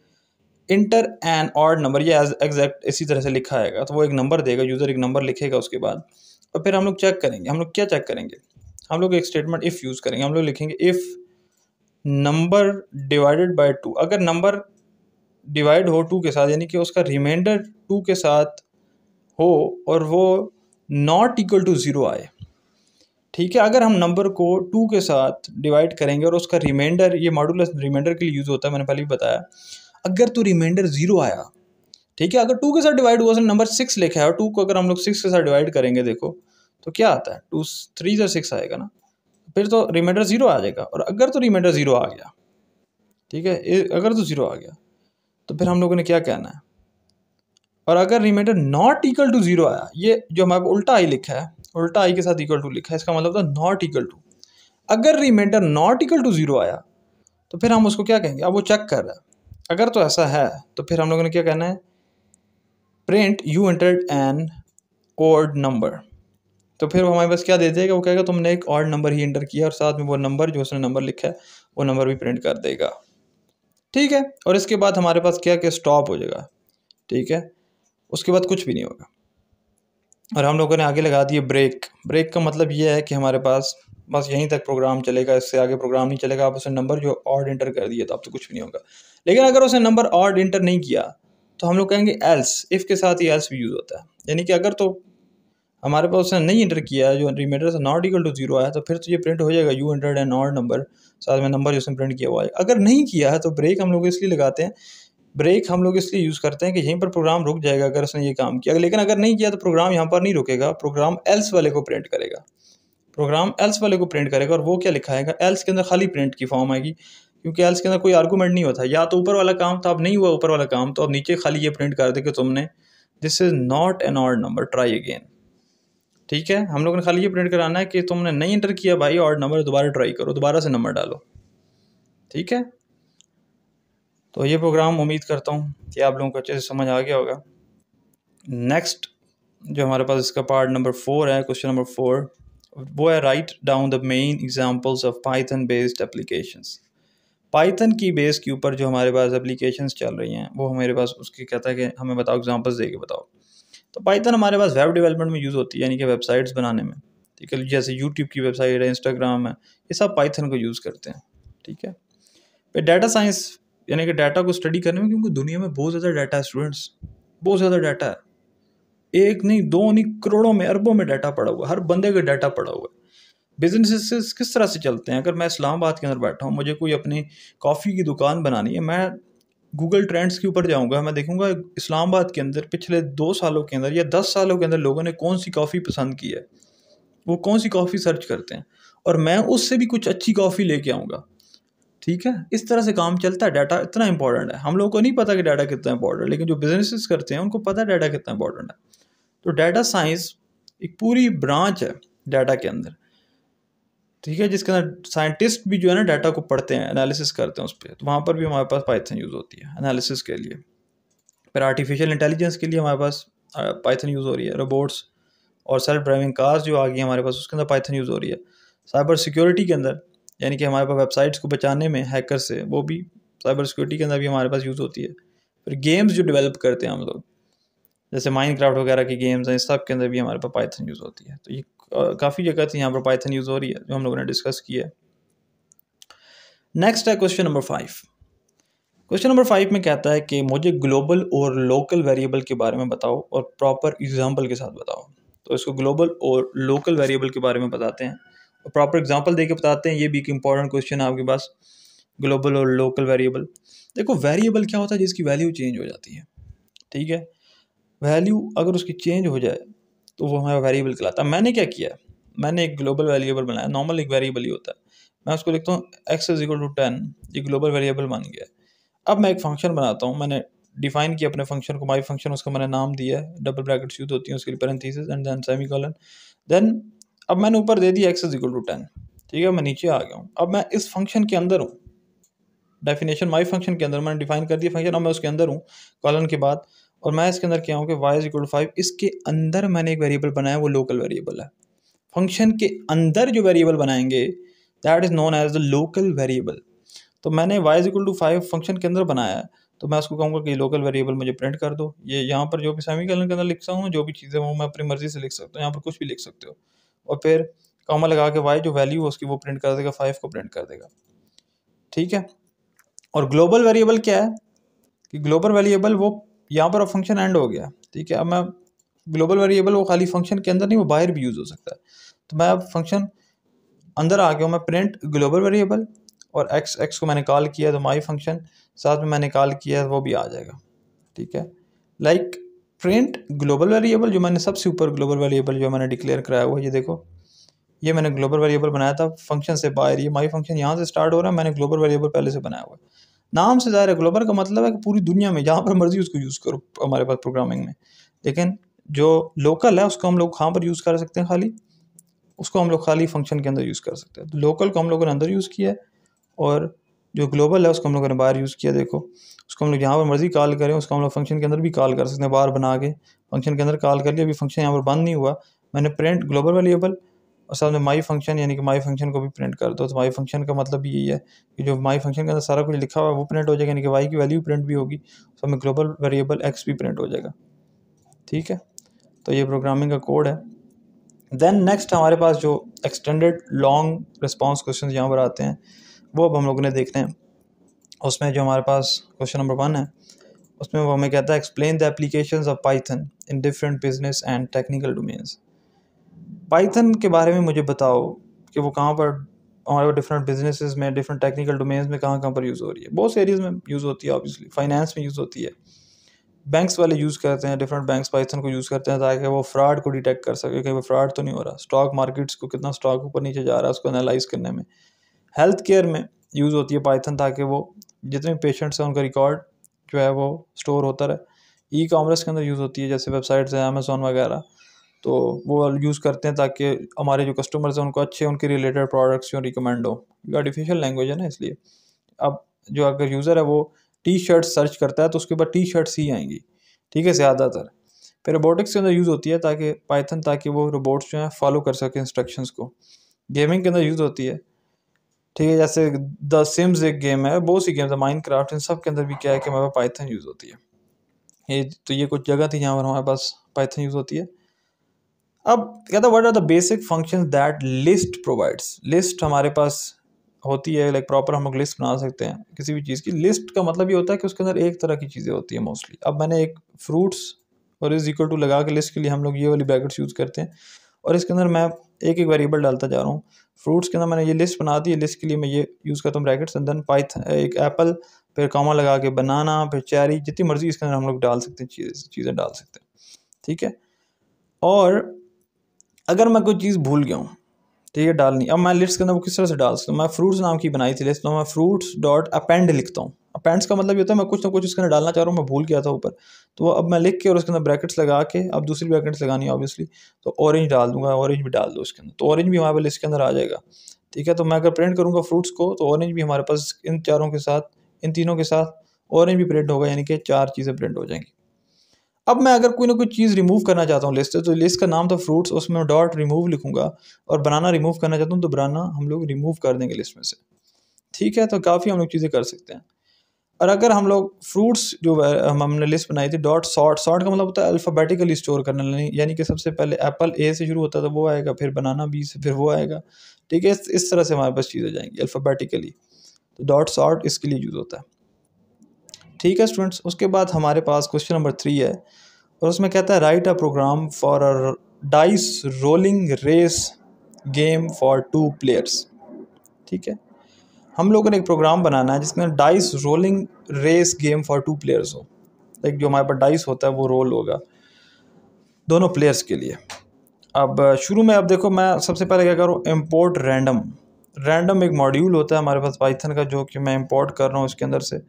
enter an odd number, ये एग्जैक्ट इसी तरह से लिखा आएगा, तो वो एक नंबर देगा, यूज़र एक नंबर लिखेगा उसके बाद, और फिर हम लोग चेक करेंगे। हम लोग क्या चेक करेंगे, हम लोग एक स्टेटमेंट इफ़ यूज़ करेंगे। हम लोग लिखेंगे इफ़ नंबर डिवाइडेड बाय 2, अगर नंबर डिवाइड हो 2 के साथ, यानी कि उसका रिमाइंडर 2 के साथ हो और वो नॉट इक्वल टू ज़ीरो आए, ठीक है। अगर हम नंबर को 2 के साथ डिवाइड करेंगे और उसका रिमाइंडर, ये मॉडुलस रिमाइंडर के लिए यूज़ होता है, मैंने पहले भी बताया, अगर तो रिमाइंडर 0 आया, ठीक है, अगर 2 के साथ डिवाइड हुआ, उसने नंबर 6 लिखा है और 2 को अगर हम लोग 6 के साथ डिवाइड करेंगे, देखो तो क्या आता है, 2 3 से 6 आएगा ना, फिर तो रिमाइंडर 0 आ जाएगा। और अगर तो रिमाइंडर 0 आ गया, ठीक है, अगर तो 0 आ गया तो फिर हम लोगों ने क्या कहना है, और अगर रिमाइंडर नॉट इक्वल टू 0 आया, ये जो हमारे उल्टा आई लिखा है, उल्टा आई के साथ इक्वल टू लिखा है, इसका मतलब था नॉट इक्वल टू। अगर रिमाइंडर नॉट इक्वल टू 0 आया तो फिर हम उसको क्या कहेंगे, अब वो चेक कर रहा है, अगर तो ऐसा है तो फिर हम लोगों ने क्या कहना है, print you entered an odd number. तो फिर वो हमारे पास क्या दे देगा, वो कहेगा तुमने एक ऑड नंबर ही एंटर किया, और साथ में वो नंबर जो उसने नंबर लिखा है वो नंबर भी प्रिंट कर देगा, ठीक है। और इसके बाद हमारे पास क्या क्या स्टॉप हो जाएगा, ठीक है, उसके बाद कुछ भी नहीं होगा। और हम लोगों ने आगे लगा दिए ब्रेक। ब्रेक का मतलब ये है कि हमारे पास बस यहीं तक प्रोग्राम चलेगा, इससे आगे प्रोग्राम नहीं चलेगा। आप उसने नंबर जो ऑड इंटर कर दिया तो अब तो कुछ भी नहीं होगा। लेकिन अगर उसने नंबर ऑड इंटर नहीं किया तो हम लोग कहेंगे एल्स। इफ़ के साथ ही एल्स भी यूज़ होता है, यानी कि अगर तो हमारे पास उसने नहीं इंटर किया, जो रिमाइंडर से नॉट इक्वल टू 0 आया, तो फिर तो ये प्रिंट हो जाएगा you entered an odd number, साथ में नंबर जो उसने प्रिंट किया हुआ है। अगर नहीं किया है तो ब्रेक हम लोग इसलिए लगाते हैं, ब्रेक हम लोग इसलिए यूज़ करते हैं कि यहीं पर प्रोग्राम रुक जाएगा अगर उसने ये काम किया। लेकिन अगर नहीं किया तो प्रोग्राम यहाँ पर नहीं रुकेगा, प्रोग्राम एल्स वाले को प्रिंट करेगा, प्रोग्राम एल्स वाले को प्रिंट करेगा। और वो क्या लिखाएगा, एल्स के अंदर खाली प्रिंट की फॉर्म आएगी, क्योंकि एल्स के अंदर कोई आर्गूमेंट नहीं होता। या तो ऊपर वाला काम था, अब नहीं हुआ ऊपर वाला काम, तो अब नीचे खाली ये प्रिंट कर दे कि तुमने this is not an odd number, try again, ठीक है। हम लोग ने खाली ये प्रिंट कराना है कि तुमने नहीं इंटर किया भाई ऑड नंबर, दोबारा ट्राई करो, दोबारा से नंबर डालो, ठीक है। तो ये प्रोग्राम उम्मीद करता हूँ कि आप लोगों को अच्छे से समझ आ गया होगा। नेक्स्ट जो हमारे पास इसका पार्ट नंबर 4 है, क्वेश्चन नंबर 4, वो है write down the main examples of Python based applications. Python की बेस के ऊपर जो हमारे पास एप्लीकेशंस चल रही हैं, वो हमारे पास उसकी कहता है कि हमें बताओ, एग्जांपल्स दे के बताओ। तो पाइथन हमारे पास वेब डेवलपमेंट में यूज़ होती है, यानी कि वेबसाइट्स बनाने में, ठीक है। जैसे यूट्यूब की वेबसाइट है, इंस्टाग्राम है, ये सब पाइथन को यूज़ करते हैं, ठीक है। फिर डाटा साइंस, यानी कि डाटा को स्टडी करने में, क्योंकि दुनिया में बहुत ज़्यादा डाटा है स्टूडेंट्स, बहुत ज़्यादा डाटा है, एक नहीं दो नहीं, करोड़ों में अरबों में डाटा पड़ा हुआ है, हर बंदे का डाटा पड़ा हुआ है। बिजनेसेस किस तरह से चलते हैं, अगर मैं इस्लामाबाद के अंदर बैठा हूँ, मुझे कोई अपनी कॉफ़ी की दुकान बनानी है, मैं गूगल ट्रेंड्स के ऊपर जाऊँगा, मैं देखूँगा इस्लामाबाद के अंदर पिछले 2 सालों के अंदर या 10 सालों के अंदर लोगों ने कौन सी कॉफ़ी पसंद की है, वो कौन सी कॉफ़ी सर्च करते हैं, और मैं उससे भी कुछ अच्छी कॉफ़ी लेके आऊँगा, ठीक है। इस तरह से काम चलता है, डाटा इतना इंपॉर्टेंट है। हम लोगों को नहीं पता कि डाटा कितना इंपॉर्टेंट है, लेकिन जो बिजनेसेस करते हैं उनको पता है डाटा कितना इंपॉर्टेंट है। तो डाटा साइंस एक पूरी ब्रांच है डाटा के अंदर, ठीक है, जिसके अंदर साइंटिस्ट भी जो है ना डाटा को पढ़ते हैं, एनालिसिस करते हैं उस पर। तो वहाँ पर भी हमारे पास पाइथन यूज़ होती है एनालिसिस के लिए। फिर आर्टिफिशियल इंटेलिजेंस के लिए हमारे पास पाइथन यूज़ हो रही है। रोबोट्स और सेल्फ ड्राइविंग कार्स जो आ गई हमारे पास, उसके अंदर पाइथन यूज़ हो रही है। साइबर सिक्योरिटी के अंदर, यानी कि हमारे पास वेबसाइट्स को बचाने में हैकर से, वो भी साइबर सिक्योरिटी के अंदर भी हमारे पास यूज़ होती है। फिर गेम्स जो डेवलप करते हैं हम लोग, जैसे माइनक्राफ्ट वगैरह की गेम्स हैं, इस सब के अंदर भी हमारे पास पाइथन यूज़ होती है। तो ये काफ़ी जगह थी यहाँ पर पाइथन यूज़ हो रही है, जो हम लोगों ने डिस्कस किया है। नेक्स्ट है क्वेश्चन नंबर 5। क्वेश्चन नंबर 5 में कहता है कि मुझे ग्लोबल और लोकल वेरिएबल के बारे में बताओ और प्रॉपर एग्जांपल के साथ बताओ। तो इसको ग्लोबल और लोकल वेरिएबल के बारे में बताते हैं और प्रॉपर एग्जांपल देके बताते हैं। ये भी एक इंपॉर्टेंट क्वेश्चन है आपके पास, ग्लोबल और लोकल वेरिएबल। देखो वेरिएबल क्या होता है, जिसकी वैल्यू चेंज हो जाती है, ठीक है। वैल्यू अगर उसकी चेंज हो जाए तो वो हमारा वेरिएबल कहलाता है। मैंने क्या किया, मैंने एक ग्लोबल वेरिएबल बनाया, नॉर्मल एक वेरिएबल ही होता है, मैं उसको लिखता हूँ x इज इक्वल टू 10, ये ग्लोबल वेरिएबल बन गया। अब मैं एक फंक्शन बनाता हूँ, मैंने डिफाइन किया अपने फंक्शन को, माई फंक्शन, उसका मैंने नाम दिया है, डबल ब्रैकेट्स यूज होती हैं उसके लिए, parenthesis and then semicolon. Then अब मैंने ऊपर दे दिया x इज इक्वल टू 10, ठीक है। मैं नीचे आ गया हूँ, अब मैं इस फंक्शन के अंदर हूँ, डेफिनेशन माई फंक्शन के अंदर मैंने डिफाइन कर दिया फंक्शन, अब मैं उसके अंदर हूँ कॉलन के बाद, और मैं इसके अंदर क्या हूँ कि y इज इक्वल टू 5, इसके अंदर मैंने एक वेरिएबल बनाया, वो लोकल वेरिएबल है। फंक्शन के अंदर जो वेरिएबल बनाएंगे that is known as the local variable. तो मैंने y is equal to 5 function के अंदर बनाया है, तो मैं उसको कहूँगा कि लोकल वेरिएबल मुझे प्रिंट कर दो। ये यहाँ पर जो भी सेमीकोलन के अंदर लिखता हूँ, जो भी चीज़ें वो मैं अपनी मर्जी से लिख सकता हूँ, यहाँ पर कुछ भी लिख सकते हो। और फिर कॉमा लगा के y जो वैल्यू है उसकी वो प्रिंट कर देगा, 5 को प्रिंट कर देगा, ठीक है। और ग्लोबल वेरिएबल क्या है कि ग्लोबल वेरिएबल वो यहाँ पर फंक्शन एंड हो गया, ठीक है। अब मैं ग्लोबल वेरिएबल वो खाली फंक्शन के अंदर नहीं, वो बाहर भी यूज़ हो सकता है। तो मैं अब फंक्शन अंदर आ गया हूँ, मैं प्रिंट ग्लोबल वेरिएबल और एक्स को मैंने कॉल किया तो माई फंक्शन साथ में मैंने कॉल किया है वो भी आ जाएगा, ठीक है। लाइक प्रिंट ग्लोबल वेरिएबल, जो मैंने सबसे ऊपर ग्लोबल वेरिएबल जो मैंने डिक्लेयर कराया हुआ है, ये देखो, ये मैंने ग्लोबल वेरिएबल बनाया था फंक्शन से बाहर, ये माई फंक्शन यहाँ से स्टार्ट हो रहा है, मैंने ग्लोबल वेरिएबल पहले से बनाया हुआ है। नाम से ज़ाहिर है, ग्लोबल का मतलब है कि पूरी दुनिया में जहाँ पर मर्जी उसको यूज़ करो हमारे पास प्रोग्रामिंग में। लेकिन जो लोकल है उसको हम लोग कहाँ पर यूज़ कर सकते हैं, खाली उसको हम लोग खाली फंक्शन के अंदर यूज़ कर सकते हैं। तो लोकल को हम लोगों ने अंदर यूज़ किया है और जो ग्लोबल है उसको हम लोगों ने बाहर यूज़ किया। देखो, उसको हम लोग जहाँ पर मर्जी कॉल करें उसको हम लोग फंक्शन के अंदर भी कॉल कर सकते हैं, बाहर बना के फंक्शन के अंदर कॉल कर लिया। अभी फंक्शन यहाँ पर बंद नहीं हुआ, मैंने प्रिंट ग्लोबल वेरिएबल और साथ में माई फंक्शन, यानी कि माई फंक्शन को भी प्रिंट कर दो। तो माई फंक्शन का मतलब भी यही है कि जो माई फंक्शन के अंदर सारा कुछ लिखा हुआ है वो प्रिंट हो जाएगा, यानी कि वाई की वैल्यू प्रिंट भी होगी, तो हमें ग्लोबल वेरिएबल एक्स भी प्रिंट हो जाएगा, ठीक है। तो ये प्रोग्रामिंग का कोड है। देन नेक्स्ट हमारे पास जो एक्सटेंडेड लॉन्ग रिस्पॉन्स क्वेश्चन यहाँ पर आते हैं वो अब हम लोगों ने देखने हैं। उसमें जो हमारे पास क्वेश्चन नंबर 1 है उसमें वो हमें कहता है explain the applications of Python in different business and technical domains. Python के बारे में मुझे बताओ कि वो कहाँ पर हमारे डिफरेंट बिजनेसेस में, डिफरेंट टेक्निकल डोमेन्स में कहाँ पर यूज़ हो रही है। बहुत से एरियाज़ में यूज़ होती है, ऑब्वियसली फाइनेंस में यूज़ होती है, बैंक्स वाले यूज़ करते हैं, डिफरेंट बैंक्स पाइथन को यूज़ करते हैं ताकि वो फ्रॉड को डिटेक्ट कर सके कि वो फ्रॉड तो नहीं हो रहा। स्टॉक मार्केट्स को कितना स्टॉक ऊपर नीचे जा रहा है उसको एनालाइज करने में। हेल्थ केयर में यूज़ होती है पाइथन ताकि वो जितने पेशेंट्स हैं उनका रिकॉर्ड जो है वो स्टोर होता रहे। ई कॉमर्स के अंदर यूज़ होती है, जैसे वेबसाइट्स हैं अमेज़ॉन वगैरह, तो वो यूज़ करते हैं ताकि हमारे जो कस्टमर्स हैं उनको अच्छे उनके रिलेटेड प्रोडक्ट्स जो रिकमेंड हो। ये आर्टिफिशियल लैंग्वेज है ना, इसलिए अब जो अगर यूज़र है वो टी शर्ट सर्च करता है तो उसके बाद टी शर्ट्स ही आएंगी, ठीक है, ज़्यादातर। फिर रोबोटिक्स के अंदर यूज़ होती है ताकि पाइथन, ताकि वो रोबोट्स जो हैं फॉलो कर सके इंस्ट्रक्शंस को। गेमिंग के अंदर यूज़ होती है, ठीक है, जैसे द सिम्स एक गेम है, बहुत सी गेम्स है, माइनक्राफ्ट, इन सब के अंदर भी क्या है कि हमारे पास पाइथन यूज़ होती है। ये कुछ जगह थी जहाँ पर हमारे पास पाइथन यूज़ होती है। अब कहता है what are the basic functions that list provides. List हमारे पास होती है, लाइक प्रॉपर हम लोग लिस्ट बना सकते हैं किसी भी चीज़ की। लिस्ट का मतलब ये होता है कि उसके अंदर एक तरह की चीज़ें होती है मोस्टली। अब मैंने एक फ्रूट्स और इज इक्वल टू लगा के लिस्ट के लिए हम लोग ये वाली ब्रैकेट्स यूज़ करते हैं और इसके अंदर मैं एक एक वेरिएबल डालता जा रहा हूँ। फ्रूट्स के अंदर मैंने ये लिस्ट बना दी है, लिस्ट के लिए मैं ये यूज़ करता हूँ ब्रैकेट्स, एंड देन पाइथन एक एप्पल, फिर कॉमा लगा के बनाना, फिर चेरी, जितनी मर्जी इसके अंदर हम लोग डाल सकते हैं, चीज़ें डाल सकते हैं, ठीक है। और अगर मैं कोई चीज़ भूल गया हूँ, ठीक है, डालनी, अब मैं लिस्ट के अंदर वो किस तरह से डाल सकता हूँ। मैं फ्रूट्स नाम की बनाई थी लिस्ट, तो मैं फ्रूट्स डॉट अपेंड लिखता हूँ। अपेंड्स का मतलब ये होता है मैं कुछ ना कुछ उसके अंदर डालना चाह रहा हूँ, मैं भूल गया था ऊपर, तो अब मैं लिख के और उसके अंदर ब्रैकेट्स लगा के, अब दूसरी ब्रैकेट्स लगानी है ऑब्वियसली, तो ऑरेंज डाल दूंगा, ऑरेंज भी डाल दो उसके अंदर, तो ऑरेंज भी हमारे पास लिस्ट के अंदर आ जाएगा, ठीक है। तो मैं अगर प्रिंट करूँगा फ्रूट्स को तो ऑरेंज भी हमारे पास इन चारों के साथ, इन तीनों के साथ ऑरेंज भी प्रिंट होगा, यानी कि 4 चीज़ें प्रिंट हो जाएंगी। अब मैं अगर कोई ना कोई चीज़ रिमूव करना चाहता हूँ लिस्ट से, तो लिस्ट का नाम था फ्रूट्स, उसमें डॉट रिमूव लिखूंगा, और बनाना रिमूव करना चाहता हूँ तो बनाना हम लोग रिमूव कर देंगे लिस्ट में से, ठीक है। तो काफ़ी हम लोग चीज़ें कर सकते हैं। और अगर हम लोग फ्रूट्स जो हमने लिस्ट बनाई थी, डॉट सॉर्ट, सॉर्ट का मतलब होता है अल्फ़ाबेटिकली स्टोर करना, यानी कि सबसे पहले एप्पल ए से शुरू होता है तो वो आएगा, फिर बनाना बी से, फिर वो आएगा, ठीक है। इस तरह से हमारे पास चीज़ें जाएंगी अल्फ़ाबेटिकली, तो डॉट सॉर्ट इसके लिए यूज़ होता है, ठीक है स्टूडेंट्स। उसके बाद हमारे पास क्वेश्चन नंबर 3 है और उसमें कहता है write a program for a dice rolling race game for 2 players, ठीक है। हम लोगों ने एक प्रोग्राम बनाना है जिसमें dice rolling race game for 2 players हो, लाइक जो हमारे पास डाइस होता है वो रोल होगा दोनों प्लेयर्स के लिए। अब शुरू में, अब देखो, मैं सबसे पहले क्या करूँ, इम्पोर्ट रैंडम। रैंडम एक मॉड्यूल होता है हमारे पास पाइथन का जो कि मैं इंपोर्ट कर रहा हूँ उसके अंदर से,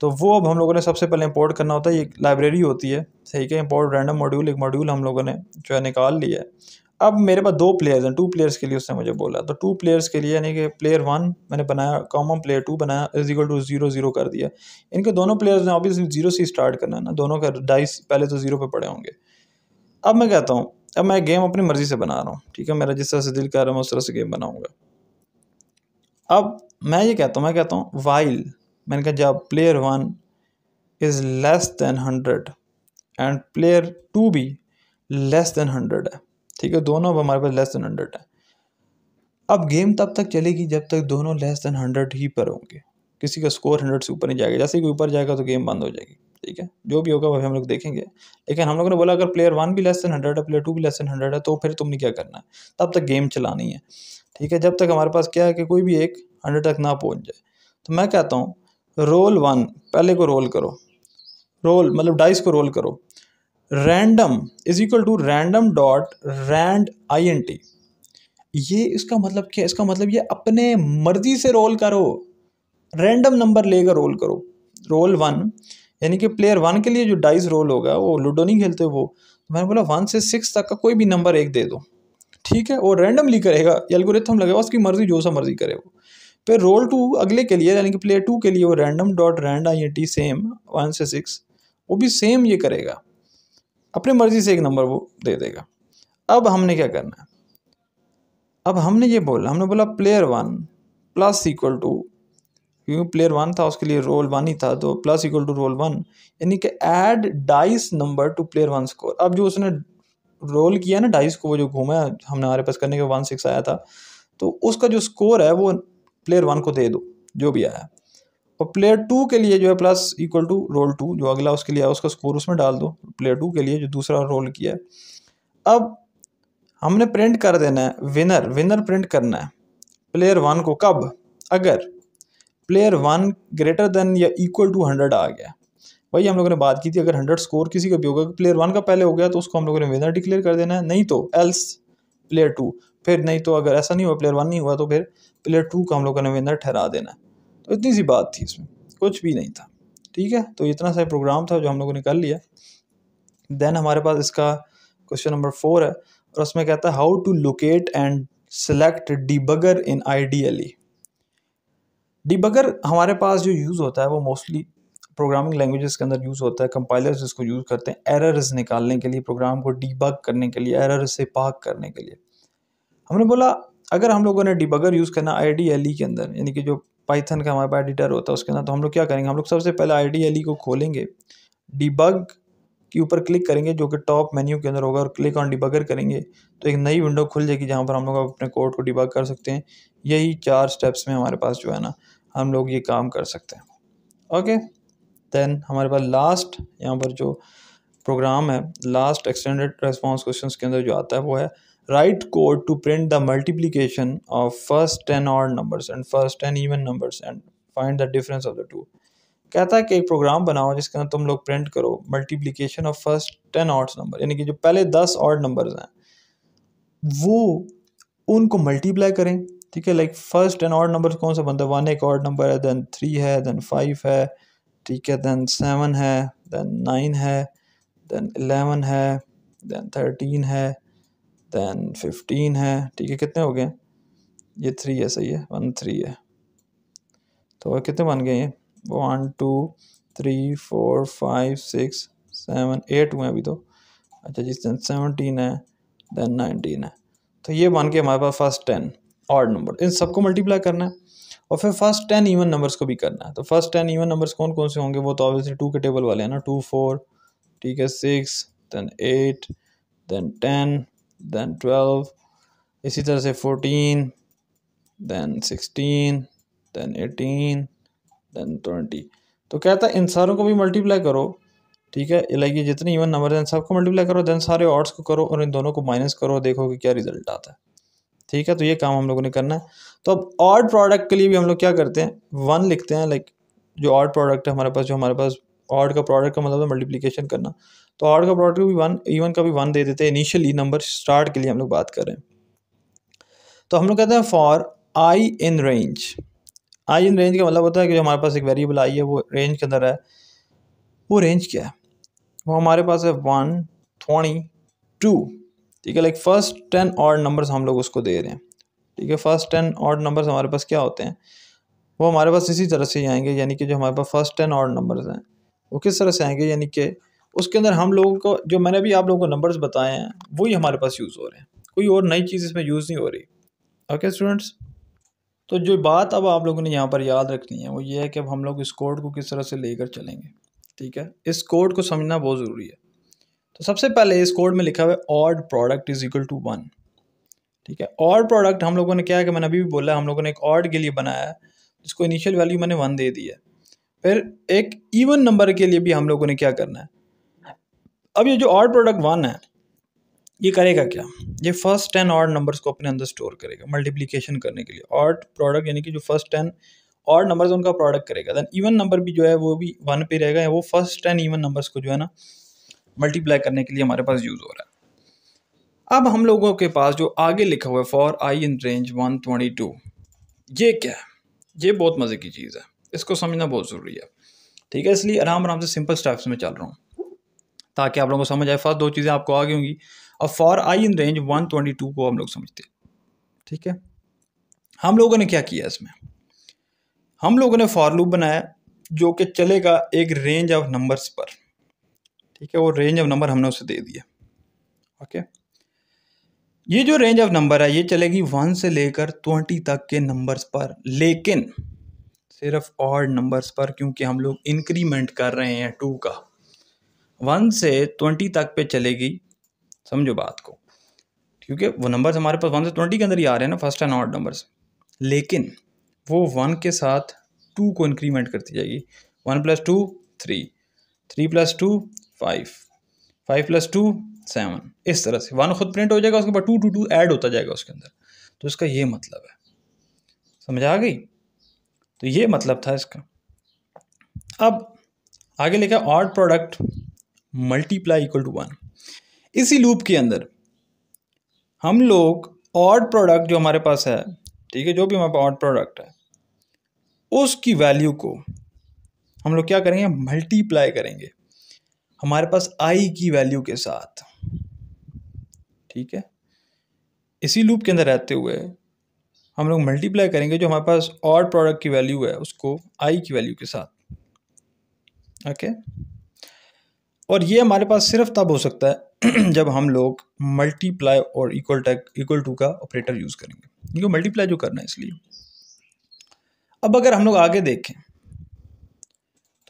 तो वो अब हम लोगों ने सबसे पहले इंपोर्ट करना होता है। ये लाइब्रेरी होती है, ठीक है, इंपोर्ट रैंडम मॉड्यूल, एक मॉड्यूल हम लोगों ने जो है निकाल लिया है। अब मेरे पास 2 प्लेयर्स हैं, 2 प्लेयर्स के लिए उसने मुझे बोला, तो 2 प्लेयर्स के लिए यानी कि प्लेयर 1 मैंने बनाया, कॉमन प्लेयर 2 बनाया, इज इक्वल टू 0 0 कर दिया। इनके दोनों प्लेयर्स ने ऑब्वियसली 0 से स्टार्ट करना है ना, दोनों का डाइस पहले तो 0 पे पड़े होंगे। अब मैं कहता हूँ, अब मैं गेम अपनी मर्जी से बना रहा हूँ, ठीक है, मेरा जिस तरह से दिल कर रहा है मैं उस तरह से गेम बनाऊंगा। अब मैं ये कहता हूँ, मैं कहता हूँ वाइल, मैंने कहा जब player 1 is less than 100 and player 2 भी लेस देन 100 है, ठीक है, दोनों अब हमारे पास लेस देन 100 है। अब गेम तब तक चलेगी जब तक दोनों लेस देन 100 ही पर होंगे, किसी का स्कोर 100 से ऊपर नहीं जाएगा, जैसे ही ऊपर जाएगा तो गेम बंद हो जाएगी। ठीक है, जो भी होगा वही हम लोग देखेंगे। लेकिन हम लोगों ने बोला अगर प्लेयर 1 भी लेस देन 100 है, प्लेयर 2 भी लेस देन 100 है, तो फिर तुमने क्या करना है, तब तक गेम चलानी है। ठीक है, जब तक हमारे पास क्या है कि कोई भी एक 100 तक ना पहुंच जाए। तो मैं कहता हूँ रोल 1, पहले को रोल करो, रोल मतलब डाइस को रोल करो, random is equal to random dot rand INT। ये इसका मतलब क्या है? इसका मतलब ये अपने मर्जी से रोल करो, रैंडम नंबर लेकर रोल करो। रोल 1 यानी कि प्लेयर 1 के लिए जो डाइस रोल होगा, वो लूडो नहीं खेलते वो, तो मैंने बोला 1 से 6 तक का कोई भी नंबर एक दे दो। ठीक है, वो रैंडमली करेगा, एल्गोरिथम लगेगा, उसकी मर्जी जो सा मर्जी करे वो। फिर रोल 2 अगले के लिए यानी कि प्लेयर 2 के लिए वो random dot rand INT same 1 से 6, वो भी सेम ये करेगा, अपनी मर्जी से एक नंबर वो दे देगा। अब हमने क्या करना है, अब हमने बोला प्लेयर 1 प्लस इक्वल टू, क्योंकि प्लेयर 1 था उसके लिए रोल 1 ही था, तो प्लस इक्वल टू रोल 1 यानी कि add dice number two player 1 score. अब जो उसने रोल किया ना डाइस को, वो जो घूमा हमने हमारे पास करने के 1 6 आया था, तो उसका जो स्कोर है वो प्लेयर 1 को दे दो जो भी आया। और प्लेयर 2 के लिए जो है प्लस इक्वल टू रोल 2, जो अगला उसके लिए आया उसका स्कोर उसमें डाल दो, प्लेयर 2 के लिए जो दूसरा रोल किया है। अब हमने प्रिंट कर देना है विनर, विनर प्रिंट करना है प्लेयर 1 को कब, अगर प्लेयर 1 ग्रेटर देन या इक्वल टू 100 आ गया। वही हम लोगों ने बात की थी, अगर 100 स्कोर किसी का भी होगा, प्लेयर 1 का पहले हो गया तो उसको हम लोगों ने विनर डिक्लेयर कर देना है, नहीं तो एल्स प्लेयर 2, फिर नहीं तो अगर ऐसा नहीं हुआ प्लेयर 1 नहीं हुआ तो फिर प्लेयर 2 को हम लोगों ने विनर ठहरा देना है। तो इतनी सी बात थी, इसमें कुछ भी नहीं था। ठीक है, तो इतना सा प्रोग्राम था जो हम लोगों ने कर लिया। देन हमारे पास इसका क्वेश्चन नंबर 4 है, और उसमें कहता है how to locate and select debugger in IDLE। Debugger हमारे पास जो यूज़ होता है वो मोस्टली प्रोग्रामिंग लैंग्वेजेस के अंदर यूज़ होता है। कंपाइलर्स इसको यूज़ करते हैं एरर्स निकालने के लिए, प्रोग्राम को डिबग करने के लिए, एरर्स से पाक करने के लिए। हमने बोला अगर हम लोगों ने डिबगर यूज़ करना IDLE के अंदर, यानी कि जो पाइथन का हमारे पास एडिटर होता है उसके अंदर, तो हम लोग क्या करेंगे, हम लोग सबसे पहले IDLE को खोलेंगे, डिबग के ऊपर क्लिक करेंगे जो कि टॉप मेन्यू के अंदर होगा, और क्लिक ऑन डिबगर करेंगे तो एक नई विंडो खुल जाएगी जहाँ पर हम लोग अपने कोड को डिबग कर सकते हैं। यही 4 स्टेप्स में हमारे पास जो है ना हम लोग ये काम कर सकते हैं। ओके, देन हमारे पास लास्ट यहाँ पर जो प्रोग्राम है, लास्ट एक्सटेंडेड रेस्पॉन्स क्वेश्चंस के अंदर जो आता है वो है write code to print the multiplication of first 10 odd numbers and first 10 even numbers and find the difference of the two. कहता है कि एक प्रोग्राम बनाओ जिसके अंदर तुम लोग प्रिंट करो multiplication of first 10 odds number, यानी कि जो पहले 10 ऑड नंबर्स हैं वो उनको मल्टीप्लाई करें। ठीक है, लाइक फर्स्ट 10 ऑड नंबर कौन सा बनता है, 1 एक ऑड नंबर है, देन 3 है, देन 5 है, ठीक है, देन 7 है, देन 9 है, देन 11 है, देन 13 है, देन 15 है। ठीक है, कितने हो गए, ये 3 है, सही है, 1 3 है, तो कितने बन गए ये 1 2 3 4 5 6 7 8 हुए अभी तो। अच्छा जी, 17 है, देन 19 है, तो ये बन के हमारे पास फर्स्ट 10 ऑड नंबर, इन सबको मल्टीप्लाई करना है और फिर फर्स्ट 10 इवन नंबर्स को भी करना है। तो फर्स्ट 10 इवन नंबर्स कौन कौन से होंगे, वो तो ऑब्वियसली 2 के टेबल वाले हैं ना, 2 4, ठीक है, 6, देन 8, देन 10, देन 12, इसी तरह से 14, देन 16, देन 18, देन 20। तो कहता है इन सारों को भी मल्टीप्लाई करो। ठीक है, लाइक ये जितने इवन नंबर हैं सबको मल्टीप्लाई करो, देन सारे ऑड्स को करो और इन दोनों को माइनस करो, देखो कि क्या रिजल्ट आता है। ठीक है, तो ये काम हम लोगों ने करना है। तो अब ऑड प्रोडक्ट के लिए भी हम लोग क्या करते हैं, 1 लिखते हैं, लाइक जो ऑड प्रोडक्ट है हमारे पास, जो हमारे पास ऑड का प्रोडक्ट का मतलब है मल्टीप्लिकेशन करना, तो ऑड का प्रोडक्ट भी 1, इवन का भी 1 दे देते हैं इनिशियली, नंबर स्टार्ट के लिए हम लोग बात कर रहे हैं। तो हम लोग कहते हैं for I in range. I in range का मतलब होता है कि जो हमारे पास एक वेरिएबल आई है वो रेंज के अंदर है, वो रेंज क्या है, वो हमारे पास है 1 22। ठीक है, लाइक फर्स्ट 10 ऑड नंबर्स हम लोग उसको दे रहे हैं। ठीक है, फर्स्ट 10 ऑड नंबर्स हमारे पास क्या होते हैं, वो हमारे पास इसी तरह से ही आएंगे, यानी कि जो हमारे पास फर्स्ट 10 ऑड नंबर्स हैं वो किस तरह से आएंगे, यानी कि उसके अंदर हम लोगों को जो मैंने अभी आप लोगों को नंबर्स बताए हैं वही हमारे पास यूज़ हो रहे हैं, कोई और नई चीज़ इसमें यूज़ नहीं हो रही। ओके स्टूडेंट्स, तो जो बात अब आप लोगों ने यहाँ पर याद रखनी है वो ये है कि अब हम लोग इस कोड को किस तरह से लेकर चलेंगे। ठीक है, इस कोड को समझना बहुत ज़रूरी है। तो सबसे पहले इस कोड में लिखा हुआ है odd product is equal to 1। ठीक है, ऑड प्रोडक्ट हम लोगों ने क्या है कि मैंने अभी भी बोला, हम लोगों ने एक ऑड के लिए बनाया है जिसको इनिशियल वैल्यू मैंने 1 दे दी है। फिर एक इवन नंबर के लिए भी हम लोगों ने क्या करना है, अब ये जो ऑड प्रोडक्ट 1 है ये करेगा क्या, ये फर्स्ट 10 ऑड नंबर्स को अपने अंदर स्टोर करेगा मल्टीप्लिकेशन करने के लिए। ऑड प्रोडक्ट यानी कि जो फर्स्ट 10 ऑड नंबर्स उनका प्रोडक्ट करेगा। देन इवन नंबर भी जो है वो भी 1 पे रहेगा, वो फर्स्ट 10 इवन नंबर्स को जो है ना मल्टीप्लाई करने के लिए हमारे पास यूज़ हो रहा है। अब हम लोगों के पास जो आगे लिखा हुआ है फॉर आई इन रेंज 122, ये क्या है, ये बहुत मज़े की चीज़ है, इसको समझना बहुत ज़रूरी है। ठीक है, इसलिए आराम आराम से सिंपल स्टेप्स में चल रहा हूँ ताकि आप लोगों को समझ आए। फर्स्ट दो चीज़ें आपको आगे होंगी। अब फॉर आई इन रेंज 122 को हम लोग समझते हैं। ठीक है, हम लोगों ने क्या किया इसमें, हम लोगों ने फॉर लूप बनाया जो कि चलेगा एक रेंज ऑफ नंबर्स पर। ठीक है, वो रेंज ऑफ नंबर हमने उसे दे दिया। ओके, ये जो रेंज ऑफ नंबर है ये चलेगी 1 से लेकर 20 तक के नंबर्स पर, लेकिन सिर्फ ऑड नंबर्स पर, क्योंकि हम लोग इंक्रीमेंट कर रहे हैं 2 का। 1 से 20 तक पे चलेगी, समझो बात को, क्योंकि वो नंबर्स हमारे पास 1 से 20 के अंदर ही आ रहे हैं ना, फर्स्ट एंड ऑड नंबर्स, लेकिन वो 1 के साथ 2 को इंक्रीमेंट करती जाएगी। 1 + 2 3, 3 + 2 5, 5 + 2 7, इस तरह से 1 खुद प्रिंट हो जाएगा, उसके बाद 2 2 2 ऐड होता जाएगा उसके अंदर। तो इसका ये मतलब है, समझ आ गई? तो ये मतलब था इसका। अब आगे लिखा odd product multiply equal to 1। इसी लूप के अंदर हम लोग ऑड प्रोडक्ट जो हमारे पास है, ठीक है, जो भी हमारे पास ऑड प्रोडक्ट है उसकी वैल्यू को हम लोग क्या करेंगे, मल्टीप्लाई करेंगे हमारे पास आई की वैल्यू के साथ। ठीक है, इसी लूप के अंदर रहते हुए हम लोग मल्टीप्लाई करेंगे जो हमारे पास ऑड प्रोडक्ट की वैल्यू है उसको आई की वैल्यू के साथ। ओके, और ये हमारे पास सिर्फ तब हो सकता है जब हम लोग मल्टीप्लाई और इक्वल टू का ऑपरेटर यूज़ करेंगे, क्योंकि मल्टीप्लाई जो करना है इसलिए। अब अगर हम लोग आगे देखें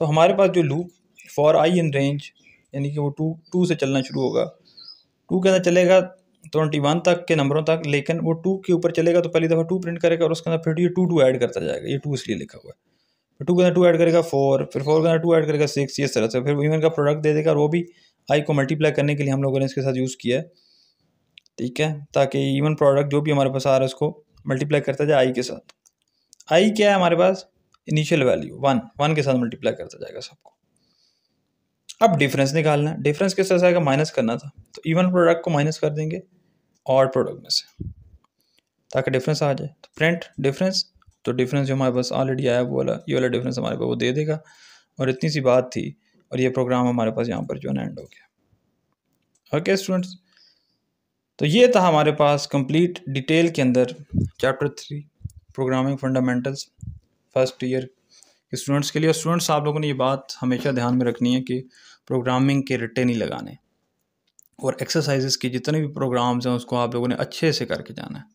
तो हमारे पास जो loop for I in range यानी कि वो टू से चलना शुरू होगा, 2 के अंदर चलेगा 21 तक के नंबरों तक, लेकिन वो 2 के ऊपर चलेगा तो पहली दफ़ा 2 प्रिंट करेगा और उसके अंदर फिर ये 2 ऐड करता जाएगा, ये 2 इसलिए लिखा हुआ है। फिर 2 के अंदर 2 ऐड करेगा 4, फिर 4 के अंदर 2 ऐड करेगा 6, इस तरह से फिर इवन का प्रोडक्ट दे देगा, और वो भी आई को मल्टीप्लाई करने के लिए हम लोगों ने इसके साथ यूज़ किया है। ठीक है, ताकि इवन प्रोडक्ट जो भी हमारे पास आ रहा है उसको मल्टीप्लाई करता जाए आई के साथ। आई क्या है हमारे पास, इनिशियल वैल्यू 1 के साथ मल्टीप्लाई करता जाएगा सबको। अब डिफरेंस निकालना है, डिफरेंस किस तरह से आएगा, माइनस करना था, तो इवन प्रोडक्ट को माइनस कर देंगे ऑड प्रोडक्ट में से ताकि डिफरेंस आ जाए। तो प्रिंट डिफरेंस, तो डिफरेंस जो हमारे पास ऑलरेडी आया वो वाला, ये वाला डिफरेंस हमारे पास वो दे देगा, और इतनी सी बात थी और ये प्रोग्राम हमारे पास यहाँ पर जो है एंड हो गया। ओके स्टूडेंट्स, तो ये था हमारे पास कंप्लीट डिटेल के अंदर chapter 3 programming fundamentals first year के स्टूडेंट्स के लिए। और स्टूडेंट्स आप लोगों ने ये बात हमेशा ध्यान में रखनी है कि प्रोग्रामिंग के रट्टे नहीं लगाने, और एक्सरसाइजेस की जितने भी प्रोग्राम्स हैं उसको आप लोगों ने अच्छे से करके जाना है,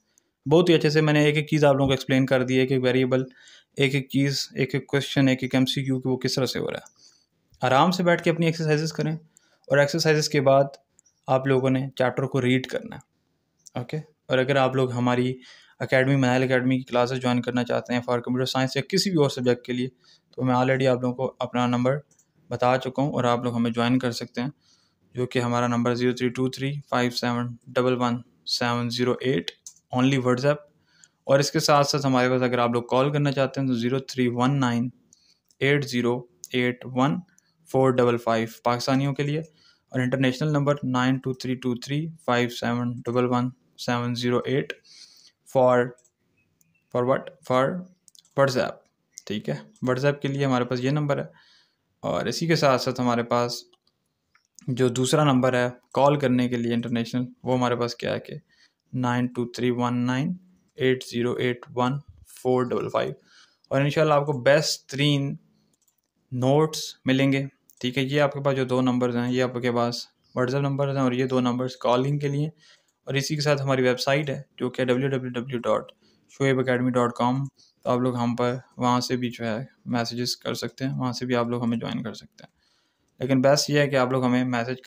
बहुत ही अच्छे से। मैंने एक एक चीज़ आप लोगों को एक्सप्लेन कर दी है, एक एक वेरिएबल, एक एक चीज़, एक एक क्वेश्चन, एक एक MCQ कि वो किस तरह से हो रहा है। आराम से बैठ के अपनी एक्सरसाइजेस करें, और एक्सरसाइजेस के बाद आप लोगों ने चैप्टर को रीड करना है। ओके, और अगर आप लोग हमारी एकेडमी मनाइल एकेडमी की क्लासेस ज्वाइन करना चाहते हैं फॉर कंप्यूटर साइंस या किसी भी और सब्जेक्ट के लिए, तो मैं ऑलरेडी आप लोगों को अपना नंबर बता चुका हूँ और आप लोग हमें ज्वाइन कर सकते हैं, जो कि हमारा नंबर 032357110708 ओनली व्हाट्सएप। और इसके साथ साथ हमारे पास अगर आप लोग कॉल करना चाहते हैं तो 0319808455 पाकिस्तानियों के लिए, और इंटरनेशनल नंबर 923235711708 फॉर व्हाट्सएप। ठीक है, व्हाट्सएप के लिए हमारे पास ये नंबर है। और इसी के साथ साथ हमारे पास जो दूसरा नंबर है कॉल करने के लिए इंटरनेशनल, वो हमारे पास क्या है कि 923198081455। और इंशाल्लाह आपको बेस्ट 3 नोट्स मिलेंगे। ठीक है, ये आपके पास जो 2 नंबर्स हैं ये आपके पास व्हाट्सएप नंबर्स हैं, और ये 2 नंबर्स कॉलिंग के लिए। और इसी के साथ हमारी वेबसाइट है जो कि www.shoaibacademy.com। तो आप लोग हम पर वहाँ से भी जो है मैसेजेस कर सकते हैं, वहाँ से भी आप लोग हमें ज्वाइन कर सकते हैं। लेकिन बेस्ट ये है कि आप लोग हमें मैसेज